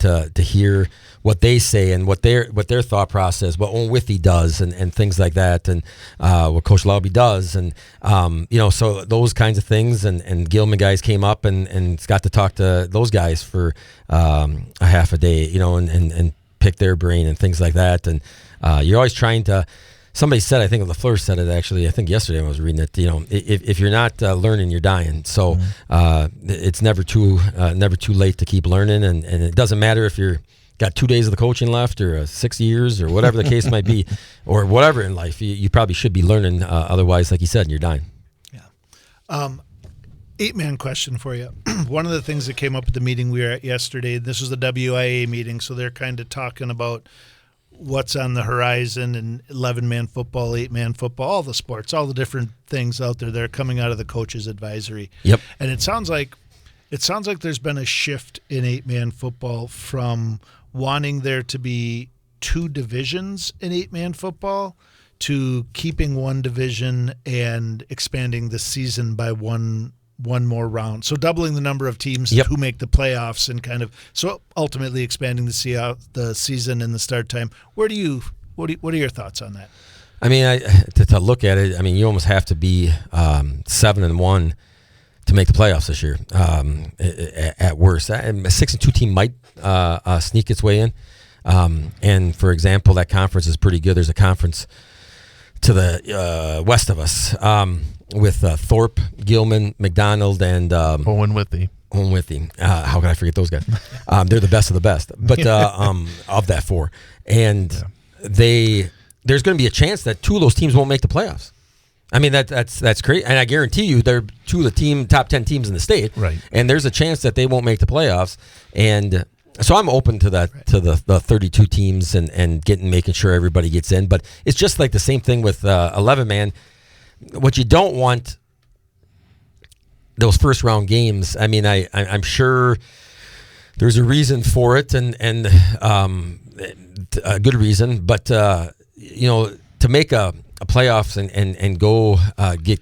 to hear what they say and what their thought process, what Owen Withey does, and things like that, and what Coach Lauby does, and so those kinds of things, and Gilman guys came up and got to talk to those guys for a half a day, and pick their brain and things like that, and you're always trying to. Somebody said, I think LaFleur said it actually, I think yesterday when I was reading it, if you're not learning, you're dying. So it's never too late to keep learning, and it doesn't matter if you're got 2 days of the coaching left or 6 years or whatever the case might be, or whatever in life, you probably should be learning. Otherwise, like you said, you're dying. Yeah. 8-man question for you. One of the things that came up at the meeting we were at yesterday, this was the WIA meeting, so they're kind of talking about what's on the horizon and 11-man football, 8-man football, all the sports, all the different things out there that are coming out of the coaches' advisory. Yep. And it sounds like there's been a shift in 8-man football from wanting there to be 2 divisions in 8-man football to keeping one division and expanding the season by one more round. So doubling the number of teams who make the playoffs and kind of so ultimately expanding the season and the start time. What are your thoughts on that? I mean, to look at it, I mean, you almost have to be 7-1 to make the playoffs this year. At worst, a 6-2 team might sneak its way in. And for example, that conference is pretty good. There's a conference to the west of us. With Thorpe, Gilman, McDonald, and Owen Withey. How can I forget those guys? They're the best of the best. But of that 4, and there's going to be a chance that 2 of those teams won't make the playoffs. I mean that's great, and I guarantee you they're 2 of the top 10 teams in the state. Right. And there's a chance that they won't make the playoffs, and so I'm open to that, to the 32 teams and making sure everybody gets in. But it's just like the same thing with 11-man. What you don't want, those first round games. I mean, I'm sure there's a reason for it, and a good reason. But to make a playoffs and go get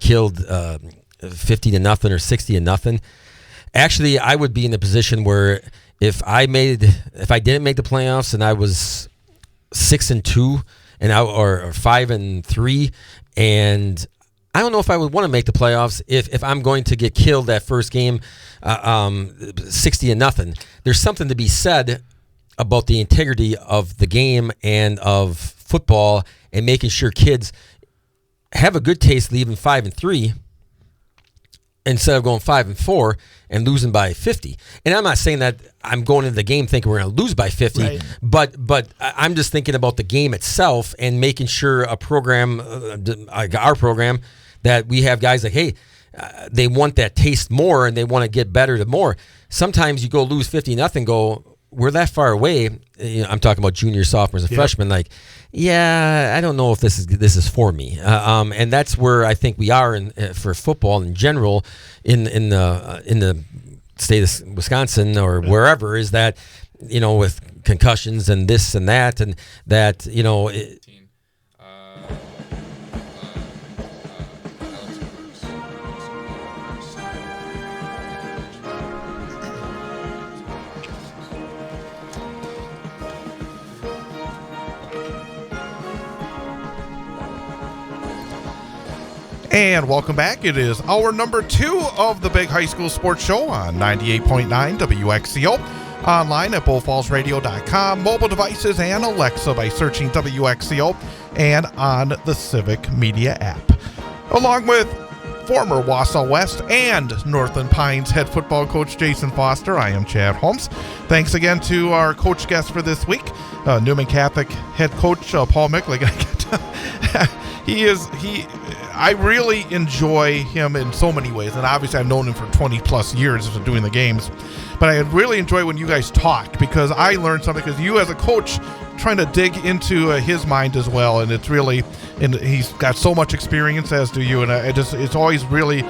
killed 50-0 or 60-0. Actually, I would be in a position where if I didn't make the playoffs and I was 6-2 or 5-3. And I don't know if I would want to make the playoffs if I'm going to get killed that first game 60-0. There's something to be said about the integrity of the game and of football and making sure kids have a good taste leaving 5-3 instead of going 5-4 and losing by 50. And I'm not saying that I'm going into the game thinking we're going to lose by 50, right. but I'm just thinking about the game itself and making sure a program, like our program, that we have guys like, hey, they want that taste more and they want to get better to more. Sometimes you go lose 50-0, go, we're that far away. I'm talking about juniors, sophomores, and freshmen. Like, I don't know if this is for me. And that's where I think we are for football in general in the state of Wisconsin or wherever, is that with concussions and this and that, And welcome back. It is hour number 2 of the Big High School Sports Show on 98.9 WXCO. Online at bullfallsradio.com, mobile devices, and Alexa by searching WXCO, and on the Civic Media app. Along with former Wausau West and Northland Pines head football coach Jason Foster, I am Chad Holmes. Thanks again to our coach guest for this week, Newman Catholic head coach Paul Mickling. I really enjoy him in so many ways, and obviously I've known him for 20 plus years of doing the games, but I really enjoy when you guys talk, because I learned something, because you as a coach trying to dig into his mind as well, and it's really, and he's got so much experience, as do you, and it's always really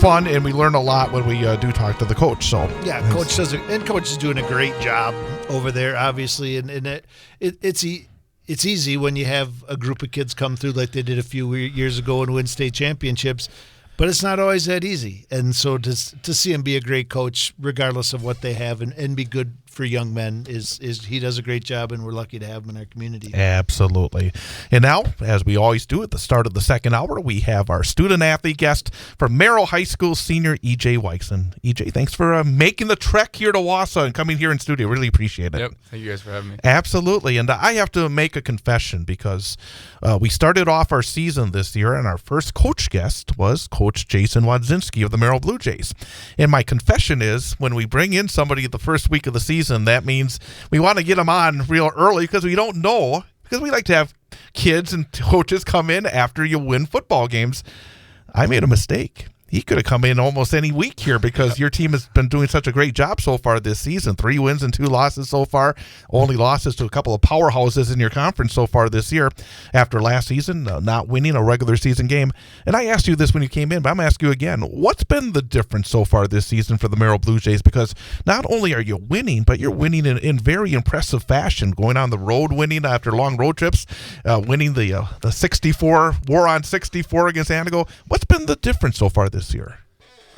fun, and we learn a lot when we do talk to the coach. So yeah, coach is doing a great job over there, obviously, and it's easy when you have a group of kids come through like they did a few years ago and win state championships, but it's not always that easy. And so to see him be a great coach, regardless of what they have, and be good for young men, is he does a great job, and we're lucky to have him in our community. Absolutely. And now, as we always do at the start of the second hour, we have our student-athlete guest from Merrill High School senior E.J. Weixen. E.J., thanks for making the trek here to Wausau and coming here in studio. Really appreciate it. Yep. Thank you guys for having me. Absolutely. And I have to make a confession, because we started off our season this year, and our first coach guest was Coach Jason Wadzinski of the Merrill Blue Jays. And my confession is, when we bring in somebody the first week of the season, that means we want to get them on real early, because we don't know, because we like to have kids and coaches come in after you win football games. I made a mistake. He could have come in almost any week here, because your team has been doing such a great job so far this season. 3 wins and 2 losses so far. Only losses to a couple of powerhouses in your conference so far this year, after last season not winning a regular season game. And I asked you this when you came in, but I'm going to ask you again. What's been the difference so far this season for the Merrill Blue Jays? Because not only are you winning, but you're winning in very impressive fashion, going on the road, winning after long road trips, winning the 64, War on 64 against Antigo. What's been the difference so far this year?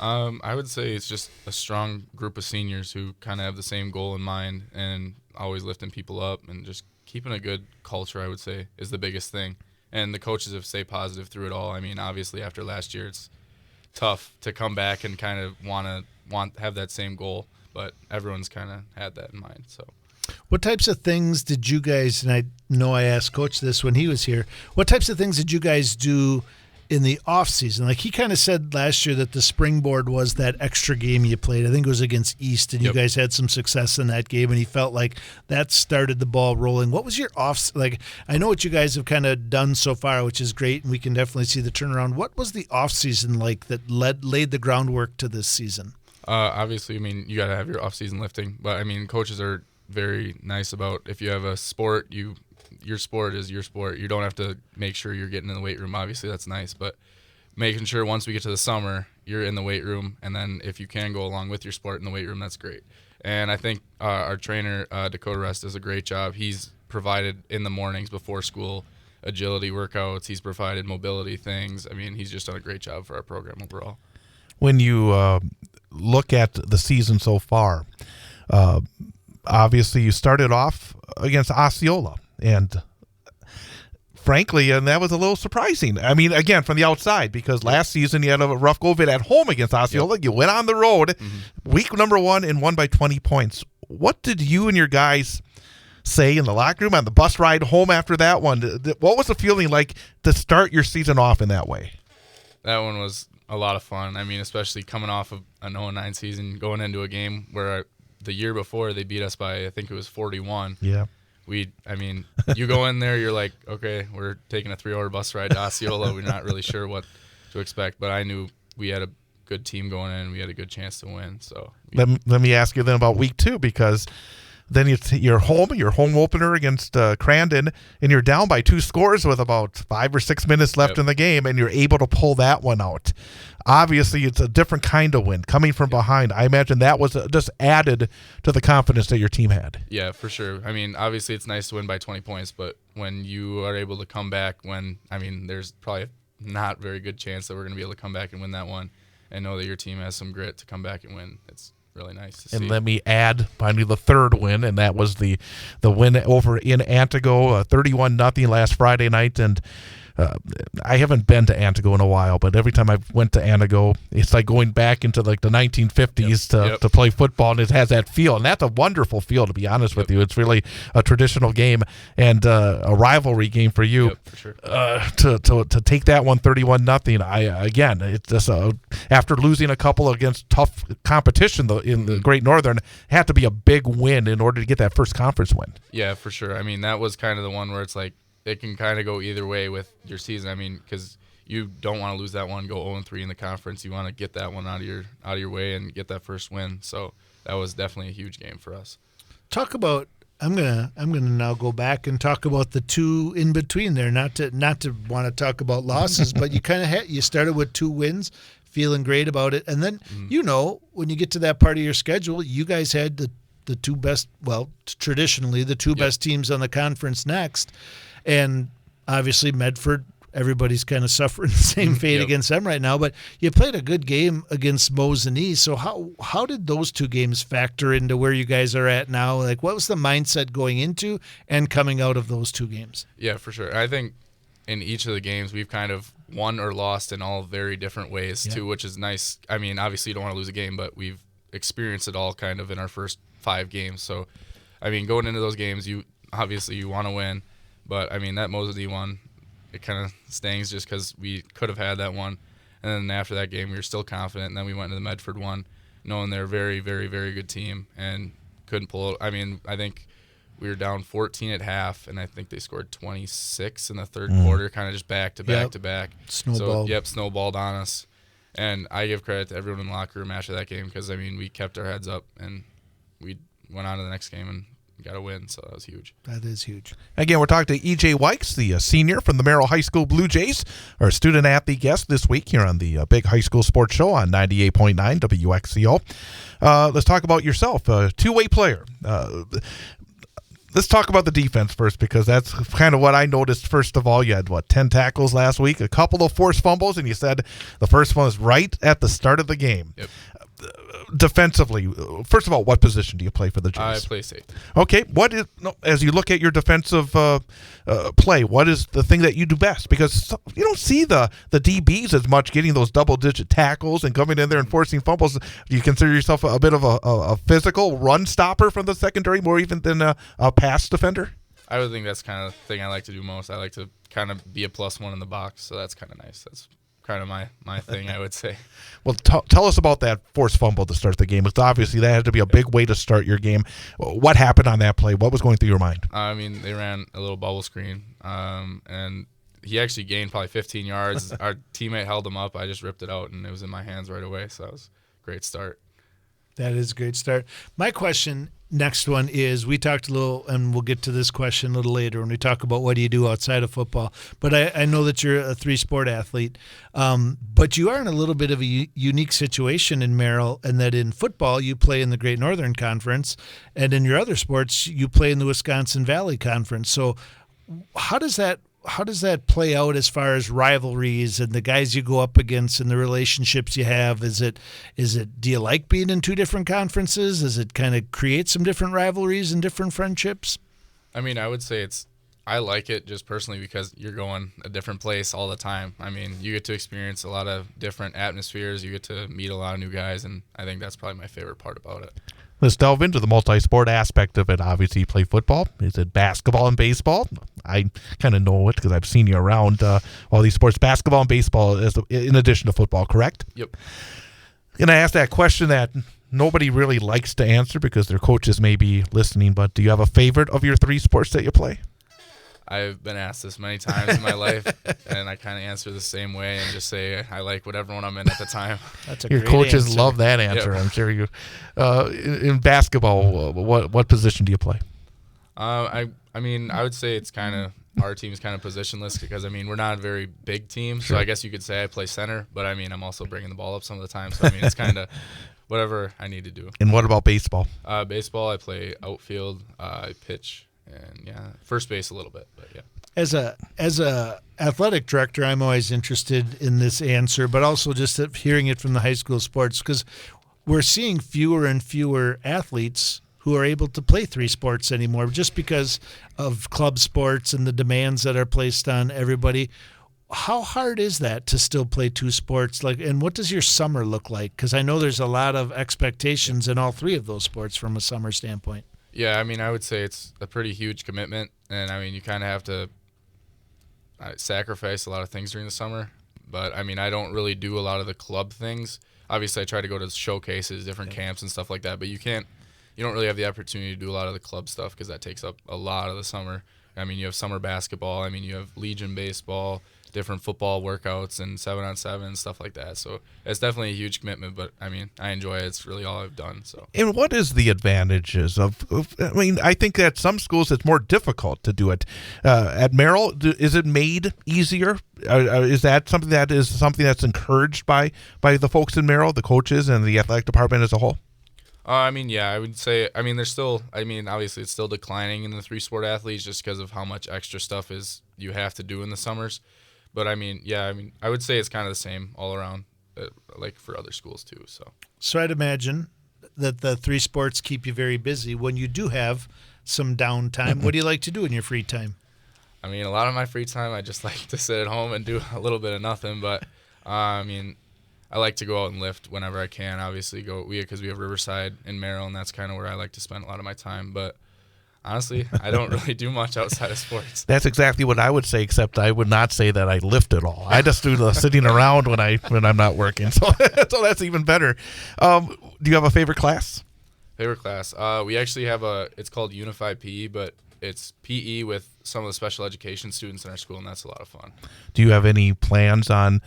I would say it's just a strong group of seniors who kind of have the same goal in mind, and always lifting people up, and just keeping a good culture, I would say, is the biggest thing. And the coaches have stayed positive through it all. I mean, obviously after last year, it's tough to come back and kind of have that same goal, but everyone's kind of had that in mind. So what types of things did you guys, and I know I asked Coach this when he was here, what types of things did you guys do in the off season? Like, he kind of said last year that the springboard was that extra game you played. I think it was against East, and you guys had some success in that game, and he felt like that started the ball rolling. What was your like, I know what you guys have kind of done so far, which is great, and we can definitely see the turnaround. What was the off season like that laid the groundwork to this season? Obviously, I mean, you got to have your off season lifting, but I mean, coaches are very nice about, if you have a sport, your sport is your sport. You don't have to make sure you're getting in the weight room. Obviously, that's nice, but making sure once we get to the summer, you're in the weight room, and then if you can go along with your sport in the weight room, that's great. And I think our trainer, Dakota Rest, does a great job. He's provided in the mornings before school agility workouts. He's provided mobility things. I mean, he's just done a great job for our program overall. When you look at the season so far, obviously you started off against Osceola, and frankly, and that was a little surprising. I mean, again, from the outside, because last season you had a rough go of it at home against Osceola. Yep. You went on the road, week number 1, and won by 20 points. What did you and your guys say in the locker room on the bus ride home after that one? What was the feeling like to start your season off in that way? That one was a lot of fun. I mean, especially coming off of an 0-9 season, going into a game where the year before they beat us by, I think it was 41. Yeah. I mean, you go in there, you're like, okay, we're taking a 3-hour bus ride to Osceola. We're not really sure what to expect, but I knew we had a good team going in, and we had a good chance to win. So let me ask you then about week 2, because Then you're home, your home opener against Crandon, and you're down by 2 scores with about 5 or 6 minutes left in the game, and you're able to pull that one out. Obviously, it's a different kind of win coming from behind. I imagine that was just added to the confidence that your team had. Yeah, for sure. I mean, obviously it's nice to win by 20 points, but when you are able to come back there's probably a not very good chance that we're going to be able to come back and win that one and know that your team has some grit to come back and win. It's really nice to see. And let me add finally the third win, and that was the win over in Antigo, 31-0 last Friday night. And I haven't been to Antigo in a while, but every time I went to Antigo, it's like going back into like the 1950s to play football, and it has that feel. And that's a wonderful feel, to be honest with you. It's really a traditional game and a rivalry game for you. Yep, for sure. To take that one 31-0, it's just after losing a couple against tough competition in the Great Northern, it had to be a big win in order to get that first conference win. Yeah, for sure. I mean, that was kind of the one where it's like it can kind of go either way with your season. I mean, because you don't want to lose that one, go 0-3 in the conference. You want to get that one out of your way and get that first win. So that was definitely a huge game for us. Talk about. I'm gonna now go back and talk about the two in between there. Not to want to talk about losses, but you kind of you started with 2 wins, feeling great about it, and then when you get to that part of your schedule, you guys had the 2 best. Well, traditionally the 2 best teams on the conference next. And obviously Medford, everybody's kind of suffering the same fate against them right now. But you played a good game against Mosinee. So how did those 2 games factor into where you guys are at now? Like, what was the mindset going into and coming out of those 2 games? Yeah, for sure. I think in each of the games we've kind of won or lost in all very different ways too, which is nice. I mean, obviously you don't want to lose a game, but we've experienced it all kind of in our first 5 games. So, I mean, going into those games, you want to win. But, I mean, that Mosinee one, it kind of stings just because we could have had that one. And then after that game, we were still confident. And then we went to the Medford one, knowing they're a very, very, very good team and couldn't pull it. I mean, I think we were down 14 at half, and I think they scored 26 in the third quarter, kind of just back to back to back. Snowballed. So, snowballed on us. And I give credit to everyone in the locker room after that game because, I mean, we kept our heads up and we went on to the next game and got a win, so that was huge. That is huge. Again, we're talking to E.J. Wykes, the senior from the Merrill High School Blue Jays, our student-athlete guest this week here on the Big High School Sports Show on 98.9 WXCO. Let's talk about yourself, a two-way player. Let's talk about the defense first because that's kind of what I noticed first of all. You had, 10 tackles last week, a couple of forced fumbles, and you said the first one was right at the start of the game. Yep. Defensively, first of all, what position do you play for the Jays? I play safety. Okay, as you look at your defensive play, what is the thing that you do best? Because you don't see the DBs as much getting those double-digit tackles and coming in there and forcing fumbles. Do you consider yourself a bit of a physical run stopper from the secondary more even than a pass defender? I would think that's kind of the thing I like to do most. I like to kind of be a +1 in the box, so that's kind of nice. That's kind of my thing, I would say. Well, tell us about that forced fumble to start the game. It's obviously that had to be a big way to start your game. What happened on that play? What was going through your mind? I mean, they ran a little bubble screen, and he actually gained probably 15 yards. Our teammate held him up. I just ripped it out, and it was in my hands right away, so that was a great start. That is a great start. My question, next one is, we talked a little, and we'll get to this question a little later when we talk about what do you do outside of football. But I know that you're a 3-sport athlete, but you are in a little bit of a unique situation in Merrill, and that in football you play in the Great Northern Conference, and in your other sports you play in the Wisconsin Valley Conference. So how does that play out as far as rivalries and the guys you go up against and the relationships you have? Do you like being in 2 different conferences? Does it kind of create some different rivalries and different friendships? I mean, I would say I like it just personally because you're going a different place all the time. I mean, you get to experience a lot of different atmospheres. You get to meet a lot of new guys, and I think that's probably my favorite part about it. Let's delve into the multi-sport aspect of it. Obviously, you play football. Is it basketball and baseball? I kind of know it because I've seen you around all these sports. Basketball and baseball is in addition to football, correct? Yep. And I asked that question that nobody really likes to answer because their coaches may be listening, but do you have a favorite of your 3 sports that you play? I've been asked this many times in my life, and I kind of answer the same way and just say I like whatever one I'm in at the time. That's a Your great coaches answer. love that answer. Yep. I'm sure you. In basketball, what position do you play? I mean, I would say it's kind of our team's kind of positionless because I mean we're not a very big team, so I guess you could say I play center, but I mean I'm also bringing the ball up some of the time, so I mean it's kind of whatever I need to do. And what about baseball? Baseball, I play outfield, I pitch, and first base a little bit, but yeah. As a athletic director, I'm always interested in this answer, but also just hearing it from the high school sports because we're seeing fewer and fewer athletes who are able to play 3 sports anymore just because of club sports and the demands that are placed on everybody. How hard is that to still play 2 sports? And what does your summer look like? Because I know there's a lot of expectations in all 3 of those sports from a summer standpoint. Yeah, I mean, I would say it's a pretty huge commitment, and I mean, you kind of have to sacrifice a lot of things during the summer. But I mean, I don't really do a lot of the club things. Obviously, I try to go to showcases, different camps and stuff like that, but you don't really have the opportunity to do a lot of the club stuff because that takes up a lot of the summer. I mean, you have summer basketball. I mean, you have Legion baseball, different football workouts, and 7-on-7 stuff like that. So it's definitely a huge commitment, but I mean, I enjoy it. It's really all I've done. So. And what is the advantages of I mean, I think at some schools it's more difficult to do it. At Merrill, is it made easier? Is that something that's encouraged by the folks in Merrill, the coaches, and the athletic department as a whole? I mean, yeah, I would say, I mean, obviously it's still declining in the 3-sport athletes just because of how much extra stuff you have to do in the summers. But I mean, yeah, I mean, I would say it's kind of the same all around, like for other schools too. So I'd imagine that the 3 sports keep you very busy. When you do have some downtime, what do you like to do in your free time? I mean, a lot of my free time, I just like to sit at home and do a little bit of nothing. But I mean, I like to go out and lift whenever I can. Obviously, because we have Riverside in Merrill, and that's kind of where I like to spend a lot of my time. But honestly, I don't really do much outside of sports. That's exactly what I would say, except I would not say that I lift at all. I just do the sitting around when I'm not working. So that's even better. Do you have a favorite class? Favorite class? We actually have it's called Unified PE, but it's PE with some of the special education students in our school, and that's a lot of fun. Do you have any plans on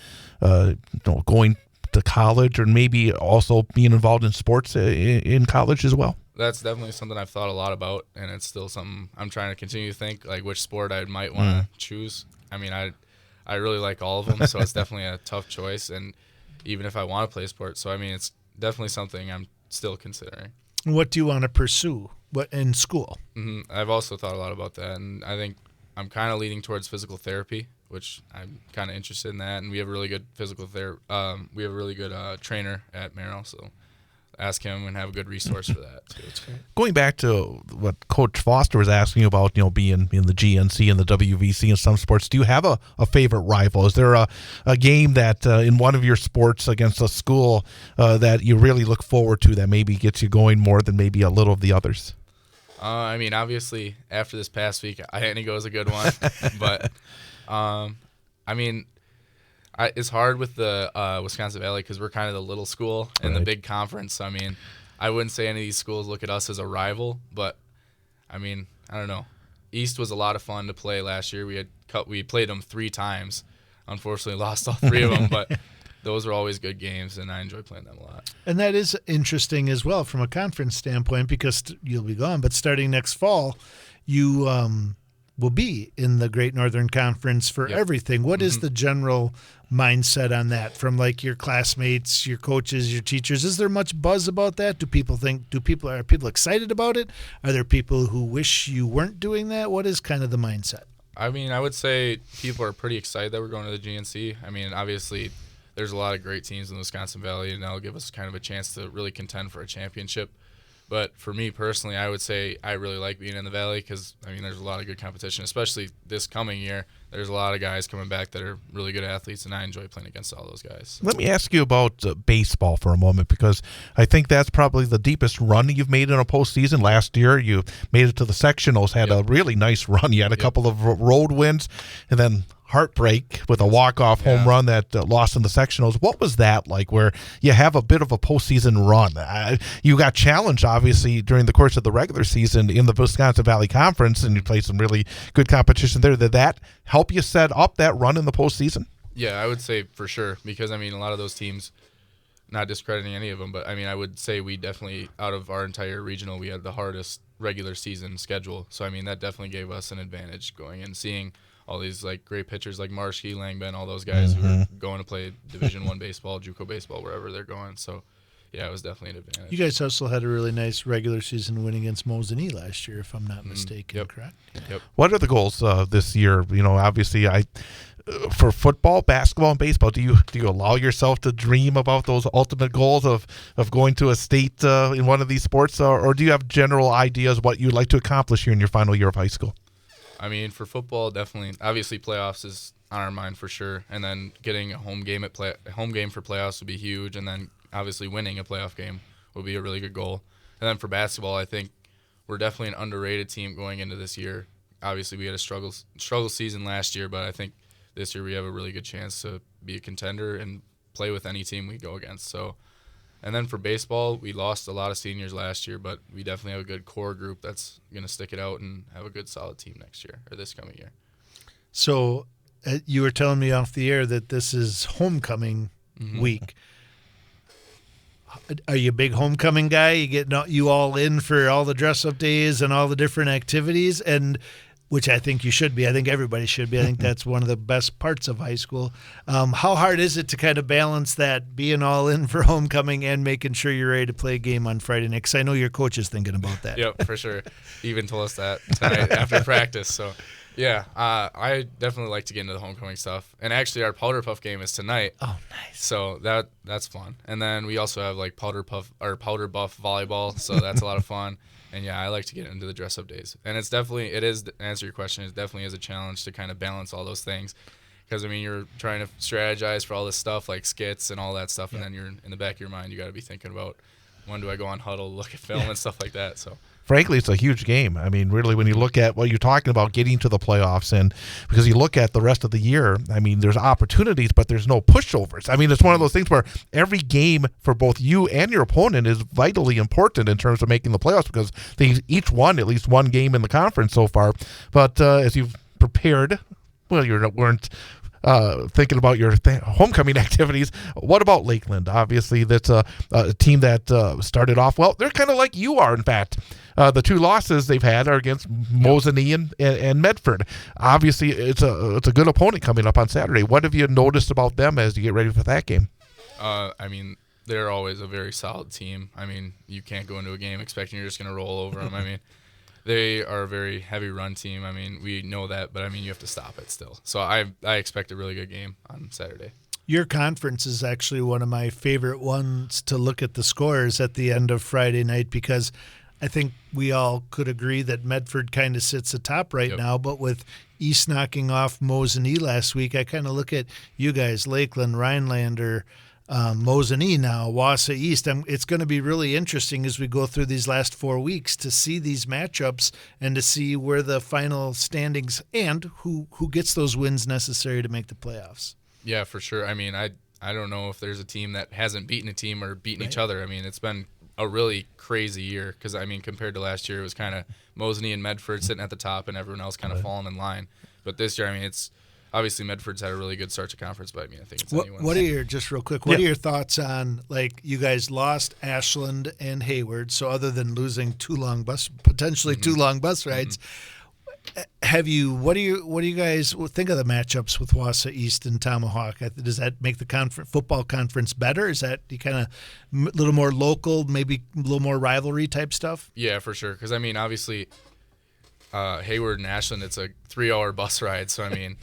going to college or maybe also being involved in sports in college as well? That's definitely something I've thought a lot about, and it's still something I'm trying to continue to think, like which sport I might want to choose. I mean, I really like all of them, so it's definitely a tough choice, and even if I want to play sports. So, I mean, it's definitely something I'm still considering. What do you want to pursue in school? I've also thought a lot about that, and I think I'm kind of leaning towards physical therapy, which I'm kind of interested in that, and we have a really good we have a really good trainer at Merrill, so ask him and have a good resource for that too. Going back to what Coach Foster was asking about, being in the GNC and the WVC in some sports, do you have a favorite rival? Is there a game that in one of your sports against a school that you really look forward to that maybe gets you going more than maybe a little of the others? I mean, obviously, after this past week, Ihanigo is a good one, but I mean, it's hard with the Wisconsin Valley because we're kind of the little school in the big conference. So, I mean, I wouldn't say any of these schools look at us as a rival, but I mean, I don't know. East was a lot of fun to play last year. We played them 3 times. Unfortunately, lost all 3 of them, but those were always good games, and I enjoy playing them a lot. And that is interesting as well from a conference standpoint because you'll be gone, but starting next fall, you will be in the Great Northern Conference for everything. What is the general mindset on that from like your classmates, your coaches, your teachers? Is there much buzz about that? Are people excited about it? Are there people who wish you weren't doing that? What is kind of the mindset? I mean, I would say people are pretty excited that we're going to the GNC. I mean, obviously, there's a lot of great teams in the Wisconsin Valley, and that'll give us kind of a chance to really contend for a championship. But for me personally, I would say I really like being in the Valley because, I mean, there's a lot of good competition, especially this coming year. there's a lot of guys coming back that are really good athletes, and I enjoy playing against all those guys. Let me ask you about baseball for a moment, because I think that's probably the deepest run you've made in a postseason. Last year, you made it to the sectionals, had a really nice run. You had a couple of road wins, and then heartbreak with a walk-off home run that lost in the sectionals. What was that like, where you have a bit of a postseason run? You got challenged, obviously, during the course of the regular season in the Wisconsin Valley Conference, and you played some really good competition there. Did that help you set up that run in the postseason? Yeah, I would say for sure, because, I mean, a lot of those teams, not discrediting any of them, but, I mean, I would say we definitely, out of our entire regional, we had the hardest regular season schedule. So, I mean, that definitely gave us an advantage going and seeing all these like great pitchers like Marshke, Langben, all those guys who are going to play Division I baseball, JUCO baseball, wherever they're going. So, yeah, it was definitely an advantage. You guys also had a really nice regular season win against Mosinee last year, if I'm not mistaken, correct? Yep. What are the goals this year? You know, obviously, for football, basketball, and baseball, do you allow yourself to dream about those ultimate goals of going to a state in one of these sports, or do you have general ideas what you'd like to accomplish here in your final year of high school? I mean, for football, definitely. Obviously, playoffs is on our mind for sure, and then getting a home game for playoffs would be huge, and then obviously winning a playoff game would be a really good goal. And then for basketball, I think we're definitely an underrated team going into this year. Obviously, we had a struggle season last year, but I think this year we have a really good chance to be a contender and play with any team we go against. So. And then for baseball, we lost a lot of seniors last year, but we definitely have a good core group that's going to stick it out and have a good solid team next year, or this coming year. So you were telling me off the air that this is homecoming week. Are you a big homecoming guy? You get you all in for all the dress-up days and all the different activities, and which I think you should be. I think everybody should be. I think that's one of the best parts of high school. How hard is it to kind of balance that, being all in for homecoming and making sure you're ready to play a game on Friday night? Because I know your coach is thinking about that. Yep, for sure. He even told us that tonight after practice. So, yeah, I definitely like to get into the homecoming stuff. And actually, our Powder Puff game is tonight. Oh, nice. So that's fun. And then we also have like Powder Buff volleyball. So that's a lot of fun. And yeah, I like to get into the dress-up days. And it is, to answer your question, it definitely is a challenge to kind of balance all those things. Because, I mean, you're trying to strategize for all this stuff, like skits and all that stuff, and then you're in the back of your mind, you got to be thinking about, when do I go on Huddle, look at film and stuff like that. So. Frankly, it's a huge game. I mean, really, when you look at what you're talking about, getting to the playoffs, and because you look at the rest of the year, I mean, there's opportunities, but there's no pushovers. I mean, it's one of those things where every game for both you and your opponent is vitally important in terms of making the playoffs, because they each won at least one game in the conference so far. But as you've prepared, well, you weren't thinking about your homecoming activities. What about Lakeland? Obviously, that's a team that started off well. They're kind of like you are, in fact. The two losses they've had are against Mosinee and Medford. Obviously, it's a good opponent coming up on Saturday. What have you noticed about them as you get ready for that game? I mean, they're always a very solid team. I mean, you can't go into a game expecting you're just going to roll over them. I mean, they are a very heavy run team. I mean, we know that, but I mean, you have to stop it still. So I expect a really good game on Saturday. Your conference is actually one of my favorite ones to look at the scores at the end of Friday night, because I think we all could agree that Medford kind of sits atop right now, but with East knocking off Mosinee last week, I kind of look at you guys, Lakeland, Rhinelander, Mosinee now, Wausau East. It's going to be really interesting as we go through these last 4 weeks to see these matchups and to see where the final standings and who gets those wins necessary to make the playoffs. Yeah, for sure. I mean, I don't know if there's a team that hasn't beaten a team or beaten each other. I mean, it's been a really crazy year because, I mean, compared to last year, it was kind of Mosinee and Medford sitting at the top and everyone else kind of falling in line. But this year, I mean, it's obviously Medford's had a really good start to conference, but I mean, I think it's anyone's. What are your, just real quick, what are your thoughts on, like, you guys lost Ashland and Hayward, so other than losing potentially two long bus rides, what do you guys think of the matchups with Wausau East and Tomahawk? Does that make the football conference better? Is that kind of a little more local, maybe a little more rivalry type stuff? Yeah, for sure. Because, I mean, obviously, Hayward and Ashland, it's a 3-hour bus ride. So, I mean,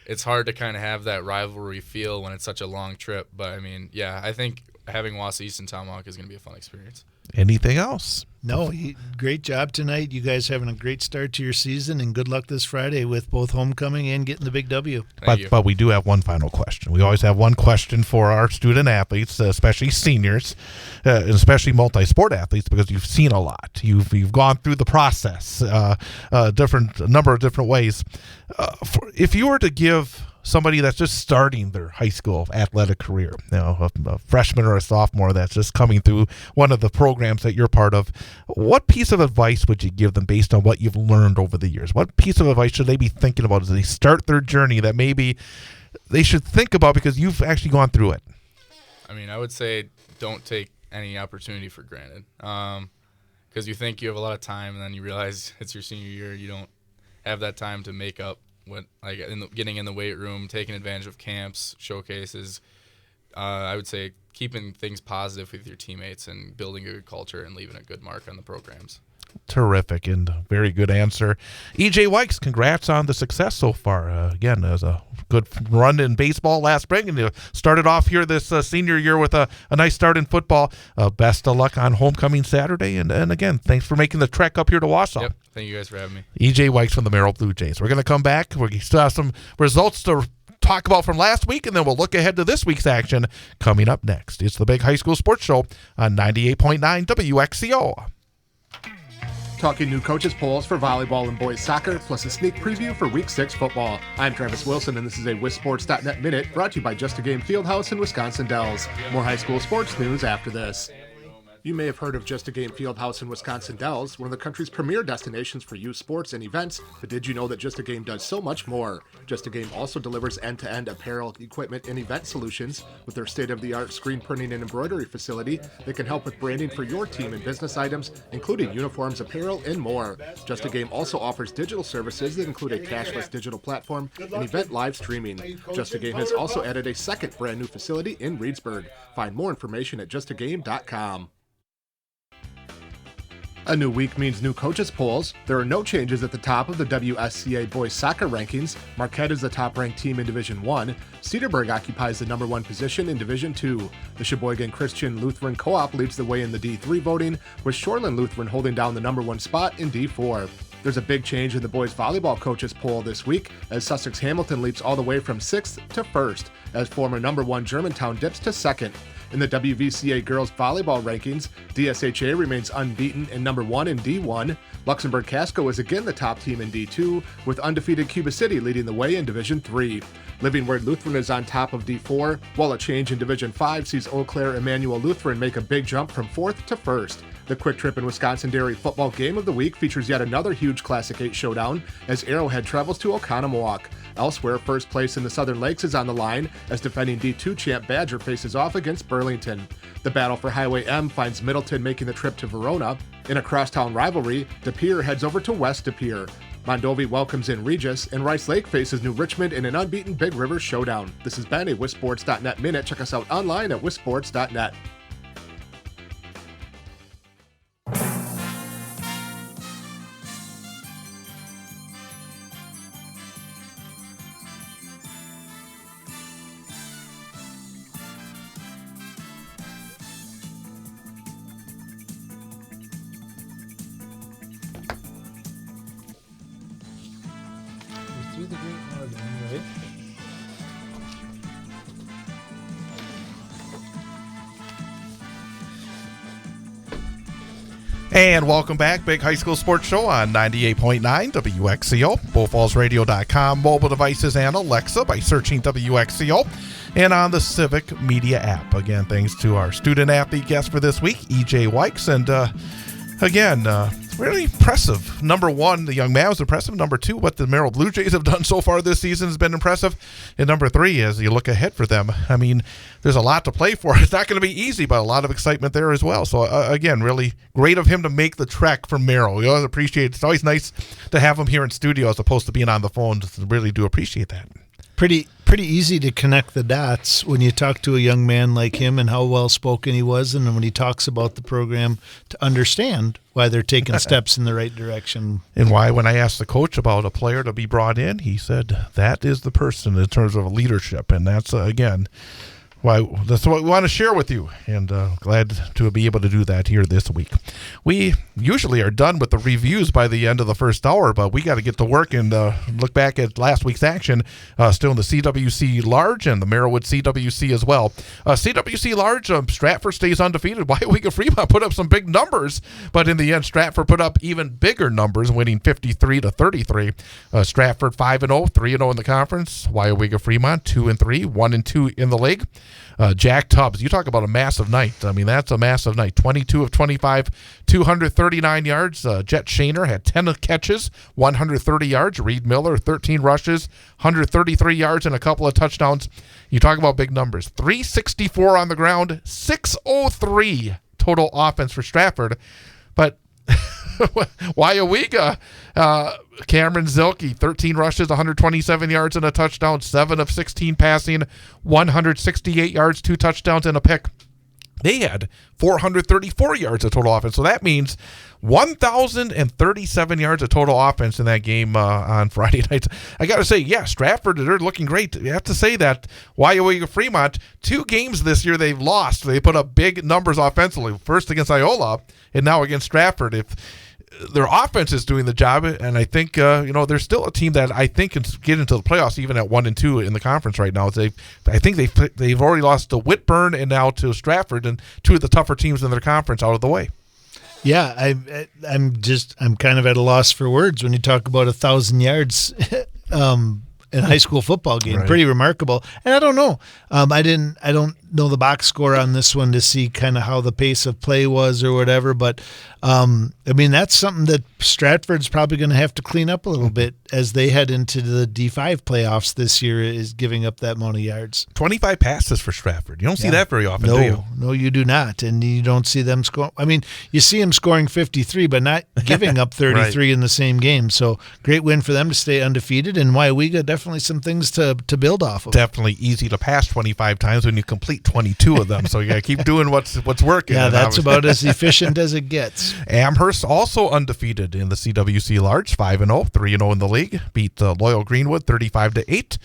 it's hard to kind of have that rivalry feel when it's such a long trip. But, I mean, yeah, I think having Wausau East and Tomahawk is going to be a fun experience. Anything else? No, great job tonight. You guys having a great start to your season, and good luck this Friday with both homecoming and getting the big W. But we do have one final question. We always have one question for our student athletes, especially seniors, and especially multi-sport athletes, because you've seen a lot. You've gone through the process, a number of different ways. If you were to give somebody that's just starting their high school athletic career, a freshman or a sophomore that's just coming through one of the programs that you're part of, what piece of advice would you give them based on what you've learned over the years? What piece of advice should they be thinking about as they start their journey that maybe they should think about because you've actually gone through it? I mean, I would say don't take any opportunity for granted, because you think you have a lot of time and then you realize it's your senior year. You don't have that time to make up getting in the weight room, taking advantage of camps, showcases. I would say keeping things positive with your teammates and building a good culture and leaving a good mark on the programs. Terrific and very good answer. EJ Wykes, congrats on the success so far. Again, it was a good run in baseball last spring, and you started off here this senior year with a nice start in football. Best of luck on homecoming Saturday, and again, thanks for making the trek up here to Wausau. Yep, thank you guys for having me. EJ Wykes from the Merrill Blue Jays. We're going to come back. We still have some results to talk about from last week, and then we'll look ahead to this week's action coming up next. It's the Big High School Sports Show on 98.9 WXCO. Talking new coaches polls for volleyball and boys soccer, plus a sneak preview for Week 6 football. I'm Travis Wilson, and this is a WisSports.net Minute brought to you by Just a Game Fieldhouse in Wisconsin Dells. More high school sports news after this. You may have heard of Just a Game Fieldhouse in Wisconsin Dells, one of the country's premier destinations for youth sports and events, but did you know that Just a Game does so much more? Just a Game also delivers end-to-end apparel, equipment, and event solutions. With their state-of-the-art screen printing and embroidery facility, they can help with branding for your team and business items, including uniforms, apparel, and more. Just a Game also offers digital services that include a cashless digital platform and event live streaming. Just a Game has also added a second brand new facility in Reedsburg. Find more information at justagame.com. A new week means new coaches polls. There are no changes at the top of the WSCA boys soccer rankings. Marquette is the top-ranked team in Division 1. Cedarburg occupies the number 1 position in Division 2. The Sheboygan Christian Lutheran Co-op leads the way in the D3 voting, with Shoreland Lutheran holding down the number 1 spot in D4. There's a big change in the boys volleyball coaches poll this week, as Sussex Hamilton leaps all the way from 6th to 1st, as former number 1 Germantown dips to 2nd. In the WVCA girls volleyball rankings, DSHA remains unbeaten in number 1 in D1. Luxembourg Casco is again the top team in D2, with undefeated Cuba City leading the way in Division 3. Living Word Lutheran is on top of D4, while a change in Division 5 sees Eau Claire Emmanuel Lutheran make a big jump from 4th to 1st. The Quick Trip in Wisconsin Dairy football game of the week features yet another huge Classic 8 showdown as Arrowhead travels to Oconomowoc. Elsewhere, first place in the Southern Lakes is on the line as defending D2 champ Badger faces off against Burlington. The battle for Highway M finds Middleton making the trip to Verona. In a crosstown rivalry, De Pere heads over to West De Pere. Mondovi welcomes in Regis, and Rice Lake faces New Richmond in an unbeaten Big River showdown. This has been a WisSports.net Minute. Check us out online at WisSports.net. Through the Great Northern, right? And welcome back, Big High School Sports Show on 98.9 WXCO, BullFallsRadio.com, mobile devices, and Alexa by searching WXCO, and on the Civic Media app. Again, thanks to our student-athlete guest for this week, EJ Wykes, and again, really impressive. Number 1, the young man was impressive. Number 2, what the Merrill Blue Jays have done so far this season has been impressive. And number 3, as you look ahead for them, I mean, there's a lot to play for. It's not going to be easy, but a lot of excitement there as well. So, again, really great of him to make the trek from Merrill. We always appreciate it. It's always nice to have him here in studio as opposed to being on the phone. Just really do appreciate that. Pretty easy to connect the dots when you talk to a young man like him and how well-spoken he was, and when he talks about the program, to understand why they're taking steps in the right direction. And why, when I asked the coach about a player to be brought in, he said that is the person in terms of leadership. And that's, again, Well, that's what we want to share with you, and glad to be able to do that here this week. We usually are done with the reviews by the end of the first hour, but we got to get to work and look back at last week's action, still in the CWC Large and the Merriwood CWC as well. CWC Large, Stratford stays undefeated. Waiwega Fremont put up some big numbers, but in the end, Stratford put up even bigger numbers, winning 53-33. Stratford 5-0, 3-0 in the conference. Waiwega Fremont 2-3, 1-2 in the league. Jack Tubbs, you talk about a massive night. I mean, that's a massive night. 22 of 25, 239 yards. Jet Shaner had 10 catches, 130 yards. Reed Miller, 13 rushes, 133 yards and a couple of touchdowns. You talk about big numbers. 364 on the ground, 603 total offense for Stratford. But Waiwega, Cameron Zilke, 13 rushes, 127 yards and a touchdown, 7 of 16 passing, 168 yards, 2 touchdowns and a pick. They had 434 yards of total offense. So that means 1,037 yards of total offense in that game on Friday night. I got to say, yeah, Stratford, they're looking great. You have to say that Waiwega Fremont, 2 games this year they've lost. They put up big numbers offensively, first against Iola and now against Stratford. If their offense is doing the job, and I think they're still a team that I think can get into the playoffs even at 1-2 in the conference right now. I think they've already lost to Whitburn and now to Stratford, and 2 of the tougher teams in their conference out of the way. Yeah, I'm kind of at a loss for words when you talk about 1,000 yards in a high school football game. Right. Pretty remarkable. And I don't know. I don't know the box score on this one to see kind of how the pace of play was or whatever, but I mean, that's something that Stratford's probably going to have to clean up a little bit as they head into the D5 playoffs this year, is giving up that amount of yards. 25 passes for Stratford. You don't see that very often, do you? No, you do not. And you don't see them score. I mean, you see them scoring 53, but not giving up 33 in the same game. So great win for them to stay undefeated. And Waiwega, definitely some things to build off of. Definitely easy to pass 25 times when you complete 22 of them. So you got to keep doing what's working. Yeah, that's about as efficient as it gets. Amherst also undefeated in the CWC Large, 5-0, 3-0 in the league. Beat Loyal Greenwood 35-8.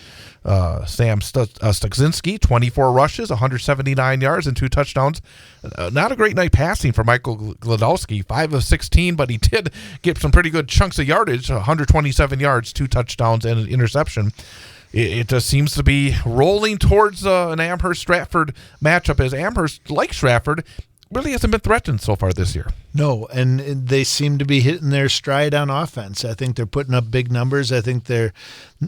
Sam Stukzinski, 24 rushes, 179 yards and 2 touchdowns. Not a great night passing for Michael Gladowski, 5 of 16, but he did get some pretty good chunks of yardage, 127 yards, 2 touchdowns and an interception. It just seems to be rolling towards an Amherst-Stratford matchup, as Amherst, like Stratford, really hasn't been threatened so far this year. No, and they seem to be hitting their stride on offense. I think they're putting up big numbers. I think they're,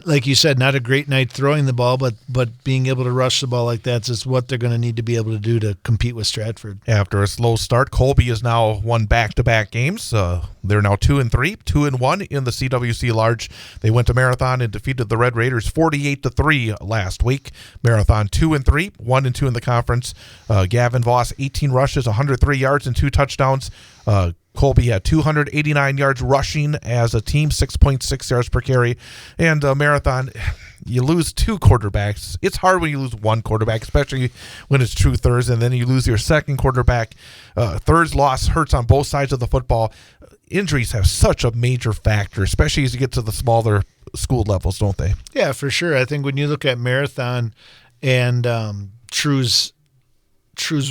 like you said, not a great night throwing the ball, but being able to rush the ball like that's is what they're going to need to be able to do to compete with Stratford. After a slow start, Colby has now won back-to-back games. They're now 2-3, 2-1 in the CWC Large. They went to Marathon and defeated the Red Raiders 48-3 last week. Marathon 2-3, 1-2 in the conference. Gavin Voss, 18 rushes, 103 yards and 2 touchdowns. Colby had 289 yards rushing as a team, 6.6 yards per carry. And Marathon, you lose 2 quarterbacks. It's hard when you lose 1 quarterback, especially when it's true thirds, and then you lose your second quarterback. Thirds loss hurts on both sides of the football. Injuries have such a major factor, especially as you get to the smaller school levels, don't they? Yeah, for sure. I think when you look at Marathon and True's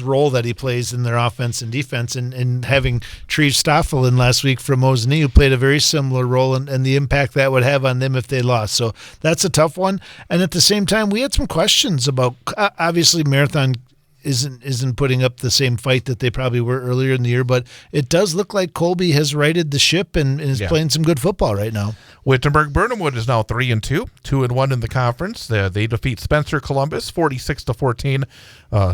role that he plays in their offense and defense, and having Treve Stoffel in last week from Mosinee, who played a very similar role, and the impact that would have on them if they lost. So that's a tough one. And at the same time, we had some questions about, obviously Marathon isn't putting up the same fight that they probably were earlier in the year, but it does look like Colby has righted the ship and is playing some good football right now. Wittenberg-Burnhamwood is now 3-2, 2-1 in the conference. They defeat Spencer Columbus 46-14.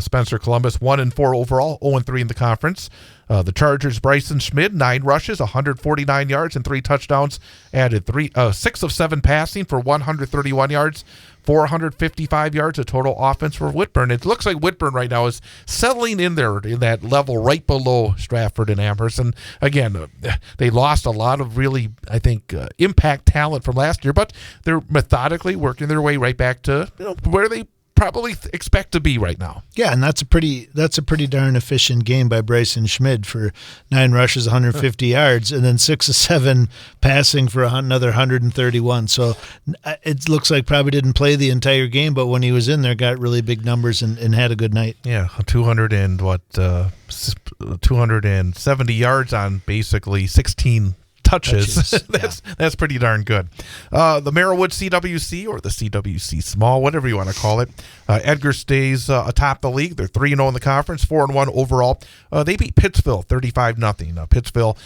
Spencer Columbus 1-4 overall, 0-3 in the conference. The Chargers' Bryson Schmid, 9 rushes, 149 yards and 3 touchdowns. Added 6 of 7 passing for 131 yards. 455 yards of total offense for Whitburn. It looks like Whitburn right now is settling in there in that level right below Stratford and Amherst. And again, they lost a lot of really, I think, impact talent from last year, but they're methodically working their way right back to where they probably expect to be right now. Yeah, and that's a pretty darn efficient game by Bryson Schmid for 9 rushes, 150 yards, and then 6 of 7 passing for another 131. So it looks like probably didn't play the entire game, but when he was in there, got really big numbers and had a good night. Yeah, 270 yards on basically 16 touches. That's pretty darn good. The Merrillwood CWC, or the CWC Small, whatever you want to call it. Edgar stays atop the league. They're 3-0 in the conference, 4-1 overall. They beat Pittsville 35-0. Pittsville,